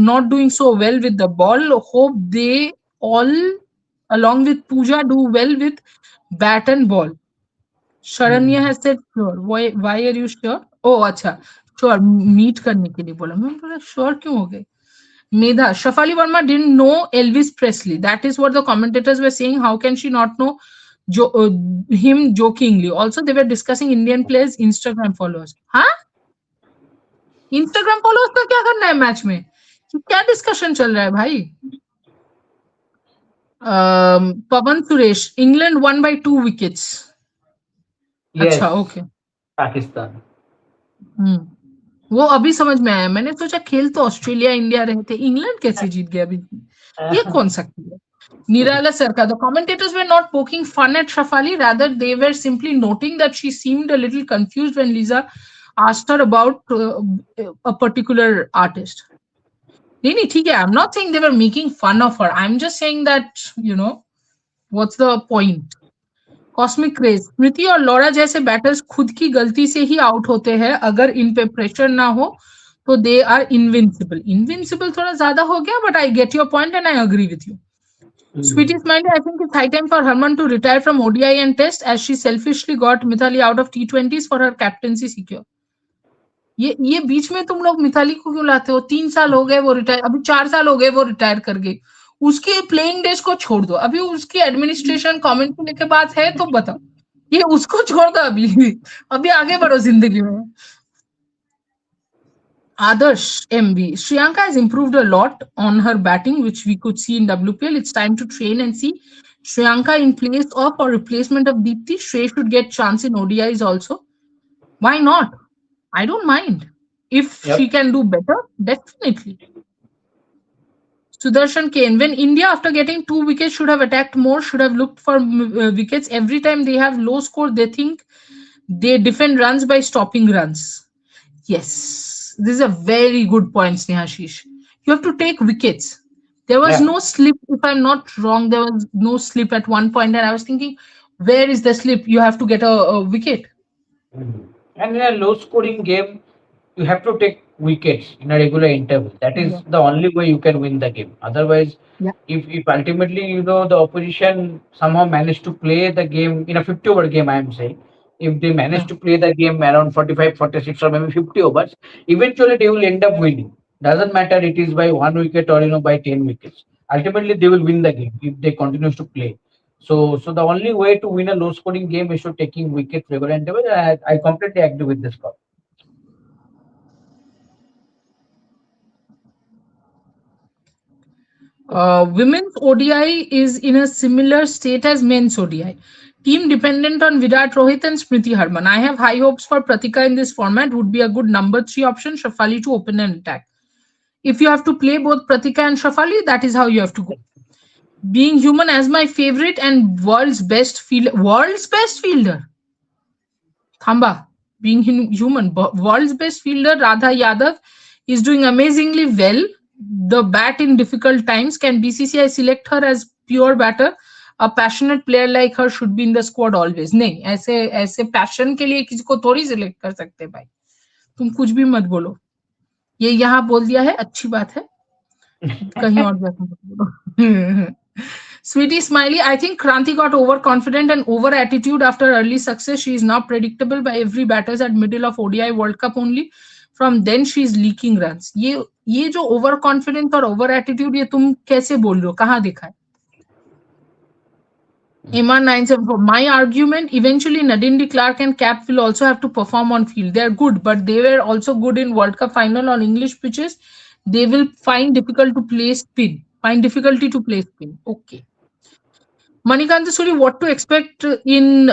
not doing so well with the ball. Hope they all, along with Pooja, do well with bat and ball. Sharanya has said sure. Why are you sure? Oh, अच्छा sure, meet करने के लिए बोला। मैं बोला sure क्यों हो गए? Medha, Shafali Verma didn't know Elvis Presley. That is what the commentators were saying. How can she not know him jokingly? Also, they were discussing Indian players' Instagram followers. हाँ? Instagram followers का क्या करना है match में? क्या discussion चल रहा है भाई? Pavan Suresh, England won by 2 wickets. Yes. अच्छा ओके। पाकिस्तान। वो अभी समझ में आया, मैंने सोचा खेल तो ऑस्ट्रेलिया इंडिया रहे थे, इंग्लैंड कैसे जीत गया अभी, ये कौन सकती है। Nirala Sarkar, the commentators were not poking fun at Shafali, rather they were simply noting that she seemed a little confused when Lisa asked her about a particular artist. नहीं ठीक है, I'm not saying they were making fun of her, I'm just saying that what's the point. Cosmic craze, Smriti और Laura जैसे batters खुद की गलती से ही out होते हैं, अगर इन पे प्रेशर ना हो तो दे आर इनविंसिबल। इनविंसिबल थोड़ा ज्यादा हो गया, but I get your point and I agree with you. Sweetie Smiley, I think it's high time for Harman to retire from ODI and Test as she selfishly got Mithali out of T20s for her captaincy secure. ये बीच में तुम लोग मिताली को क्यों लाते हो? 3 साल हो गए वो रिटायर, अभी 4 साल हो गए वो रिटायर कर गई, उसके प्लेइंग डेज को छोड़ दो, अभी उसकी एडमिनिस्ट्रेशन कमेंट करने के बाद है तो बताओ, ये उसको छोड़ दो अभी आगे बढ़ो जिंदगी में। Adarsh MV, Shriyanka has improved a lot on her batting, which we could see in WPL. It's time to train and see Shriyanka in place of or replacement of Deepti. Shrey should get chance in ODIs also. Why not? I don't mind. If she can do better, definitely. Sudarshan Kane, when India, after getting 2 wickets, should have attacked more, should have looked for wickets. Every time they have low score, they think they defend runs by stopping runs. Yes, this is a very good point, Snehashish. You have to take wickets. There was no slip, if I'm not wrong, there was no slip at one point, and I was thinking, where is the slip? You have to get a wicket. And in a low scoring game, you have to take wickets in a regular interval. That is Yeah. the only way you can win the game. Otherwise, Yeah. if ultimately the opposition somehow managed to play the game in a 50 over game, I am saying, if they manage Yeah. to play the game around 45, 46, or maybe 50 overs, eventually they will end up winning. Doesn't matter it is by 1 wicket or by 10 wickets. Ultimately, they will win the game if they continue to play. So the only way to win a low scoring game is to taking wickets regular interval. I completely agree with this call. Women's ODI is in a similar state as men's ODI. Team dependent on Virat Rohit and Smriti Harman. I have high hopes for Pratika in this format. Would be a good number three option. Shafali to open and attack. If you have to play both Pratika and Shafali, that is how you have to go. Being human as my favorite and world's best fielder. World's best fielder. Thamba. Being human. World's best fielder, Radha Yadav, is doing amazingly well. The bat in difficult times. Can BCCI select her as pure batter? A passionate player like her should be in the squad always. नहीं ऐसे ऐसे passion के लिए किसी को थोड़ी select कर सकते भाई. तुम कुछ भी मत बोलो. ये यहाँ बोल दिया है अच्छी बात है. कहीं और जाकर मत बोलो. Sweetie Smiley, I think Kranti got overconfident and over attitude after early success. She is now predictable by every batters at middle of ODI World Cup only. From then she is leaking runs. ये जो over confidence और over attitude ये तुम कैसे बोल रहे हो? कहाँ देखा है? Iman 974. My argument, eventually Nadine Clark and Cap will also have to perform on field. They are good, but they were also good in World Cup final on English pitches. They will find difficult to play spin. Find difficulty to play spin. Okay. Manikanta Suri, what to expect in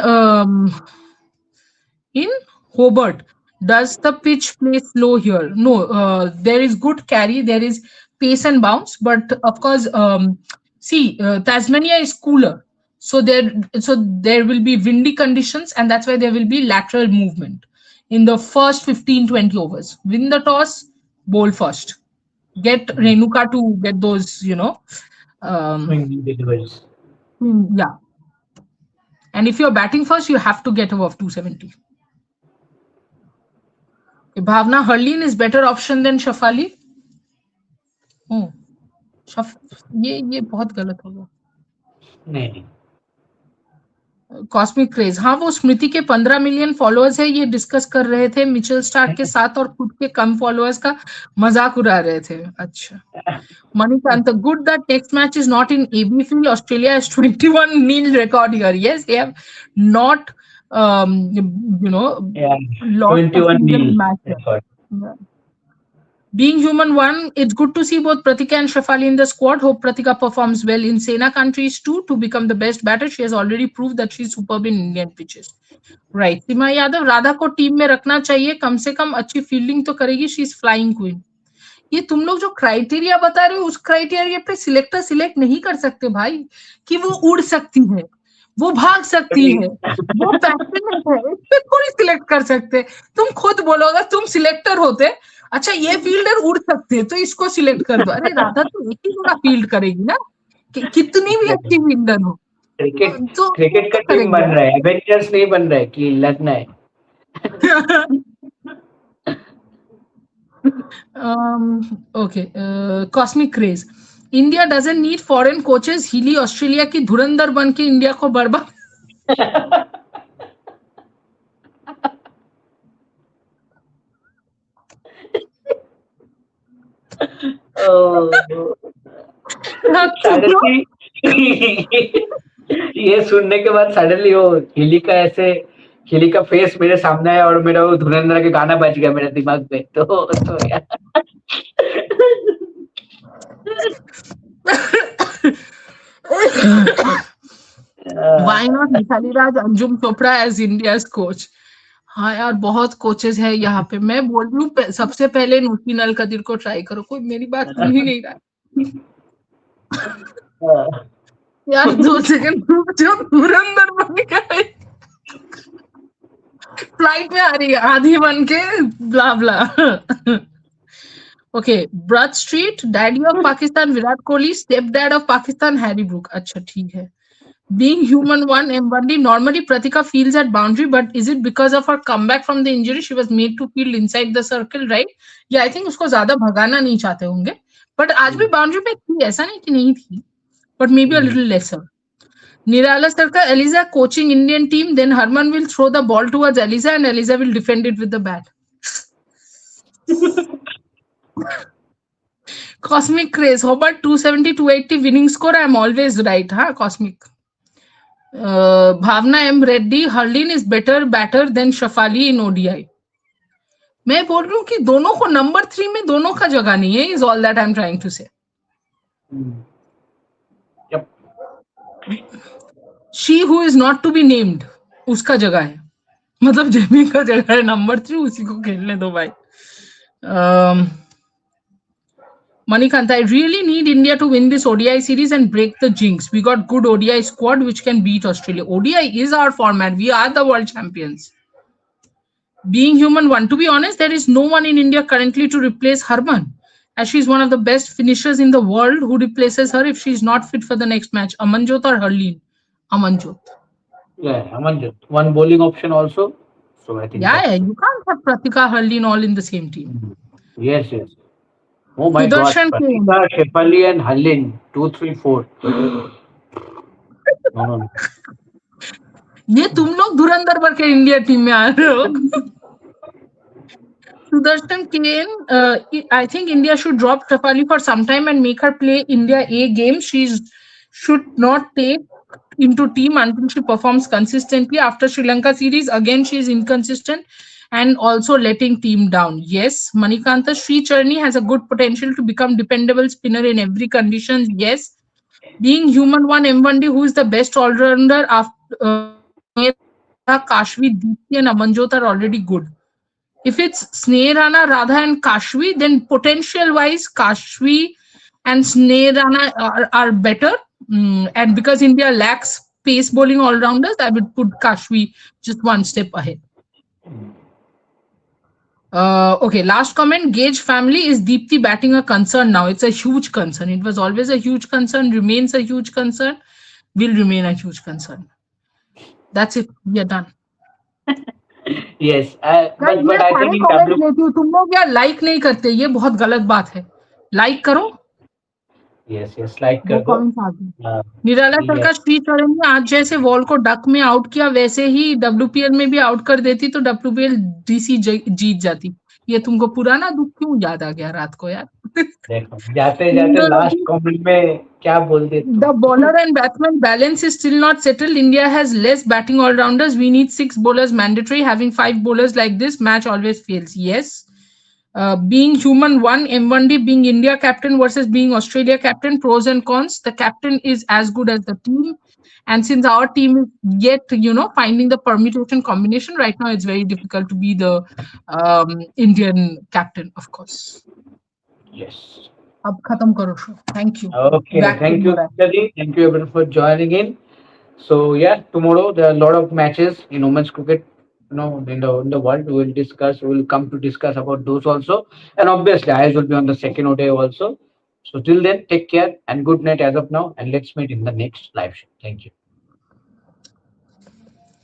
Hobart? Does the pitch play slow here? No, there is good carry, there is pace and bounce, but of course, see, Tasmania is cooler, so there will be windy conditions, and that's why there will be lateral movement in the first 15-20 overs. Win the toss, bowl first. Get Renuka to get those, Swing deliveries. yeah. And if you're batting first, you have to get above 270. Okay, Bhavna Harleen is better option than Shafali. Oh, ये बहुत गलत होगा. नहीं. Cosmic craze. हाँ, वो स्मृति के 15 million followers है, ये डिस्कस कर रहे थे मिचेल स्टार्क के साथ और खुद के कम फॉलोअर्स का मजाक उड़ा रहे थे. अच्छा. Manikanta, good that next match is not in AB field. Australia has 21-0 record here. Yes, they have not, Yeah, lost a 21 single nil. match. Record. Yeah. Being human one, it's good to see both Pratika and Shafali in the squad. Hope Pratika performs well in Sena countries too to become the best batter. She has already proved that she's superb in Indian pitches. Right. Sima Yadav, Radha को team में रखना चाहिए. कम से कम अच्छी fielding तो करेगी. She's flying queen. ये तुम लोग जो क्राइटेरिया बता रहे हो उस क्राइटेरिया पे सिलेक्टर सिलेक्ट नहीं कर सकते भाई कि वो उड़ सकती है, वो भाग सकती है, वो पैशनेट है, इस पे थोड़ी सिलेक्ट कर सकते. तुम खुद बोलो अगर तुम सिलेक्टर होते, अच्छा ये फील्डर उड़ सकते हैं तो इसको सिलेक्ट कर दो. अरे राधा तो एक ही जगह फील्ड करेगी ना, कितनी भी अच्छी फील्डर हो. क्रिकेट का टीम बन रहा है, एवेंजर्स नहीं बन रहा है कि लड़ना है. Okay, cosmic craze. India doesn't need foreign coaches. हिली ऑस्ट्रेलिया की धुरंधर बन के इंडिया को बर्बाद. ये सुनने के बाद सडनली वो हिली का फेस मेरे सामने आया और मेरा वो धुरंधर का गाना बज गया मेरे दिमाग में. तो यार Why not Mithali Raj, Anjum Chopra as India's coach? हाँ यार बहुत कोचेस है यहाँ पे. मैं बोल रही हूँ सबसे पहले नूसीन अल कदीर को ट्राई करो. कोई मेरी बात सुन ही नहीं रहा यार. 2 सेकंड जो धुरंधर बन गए फ्लाइट में आ रही है आधी बन के ब्ला ब्ला. ओके, ब्रथ street, daddy of Pakistan Virat Kohli, step dad of Pakistan Harry Brook. अच्छा ठीक है. Being human one, M1D, normally Pratika feels at boundary, but is it because of her comeback from the injury? She was made to feel inside the circle, right? Yeah, I think उसको ज़्यादा भगाना नहीं चाहते होंगे. But आज भी boundary पे थी, ऐसा नहीं कि नहीं थी. But maybe a little lesser. Nirala Sarkar, Eliza coaching Indian team, then Harman will throw the ball towards Eliza and Eliza will defend it with the bat. Cosmic Craze, how about 270, 280 winning score? I'm always right, huh? Cosmic. Bhavna M. Reddy, Harleen is better batter than Shafali in ODI. मैं बोल रही हूँ कि दोनों को number 3 में दोनों का जगह नहीं है, is all that I'm trying to say. Yep. She who is not to be named, उसका जगह है. मतलब जेमी का जगह है नंबर 3, उसी को खेलने दो भाई. Manikanta, I really need India to win this ODI series and break the jinx. We got good ODI squad which can beat Australia. ODI is our format. We are the world champions. Being human one, to be honest, there is no one in India currently to replace Harman, as she's one of the best finishers in the world. Who replaces her if she's not fit for the next match? Amanjot or Harleen? Amanjot. Yeah, Amanjot. One bowling option also. So I think. Yeah, you can't have Pratika, Harleen all in the same team. Yes, yes. Oh my Sudarshan God. Pratika, Shefali and Harleen. 2, 3, 4. No. ये तुम लोग धुरंधर भर के India team में आ रहे हो. Sudarshan Kane, I think India should drop Shefali for some time and make her play India A game. She should not take into team until she performs consistently. After Sri Lanka series, again she is inconsistent and also letting team down. Yes, Manikanta Sri Charni has a good potential to become dependable spinner in every condition. Yes, being human one M1D, who is the best all-rounder after Radha, Kashvi, Deepthi and Amanjot are already good. If it's Sneh Rana, Radha and Kashvi, then potential-wise, Kashvi and Sneh Rana are better. And because India lacks pace bowling all-rounders, I would put Kashvi just one step ahead. Okay, last comment. Gage family, is Deepthi batting a concern now? It's a huge concern. It was always a huge concern, remains a huge concern, will remain a huge concern. That's it. We are done. Yes, but I think in W. तुम लोग यार like नहीं करते, ये बहुत गलत बात है. लाइक करो. Yes, like कर दो. निराला सरकार श्री चरण ने आज जैसे वॉल को डक में आउट किया, वैसे ही WPL में भी आउट कर देती तो WPL DC जीत जाती. ये तुमको पुराना दुख क्यों याद आ गया रात को यार? देखो जाते लास्ट कमेंट में क्या बोल देते. The bowler and batsman balance is still not settled. India has less batting all-rounders. We need 6 bowlers mandatory. Having 5 bowlers like this, match always fails. Yes. Being human one, M1D, being India captain versus being Australia captain, pros and cons. The captain is as good as the team. And since our team is yet, finding the permutation combination, right now it's very difficult to be the Indian captain, of course. Yes. Ab khatam karo show. Thank you. Okay, thank you, Sally. Thank you everyone for joining in. So yeah, tomorrow there are a lot of matches in women's cricket. In the world, we will come to discuss about those also, and obviously IS will be on the second ODI also. So till then, take care and good night as of now, and let's meet in the next live show. Thank you.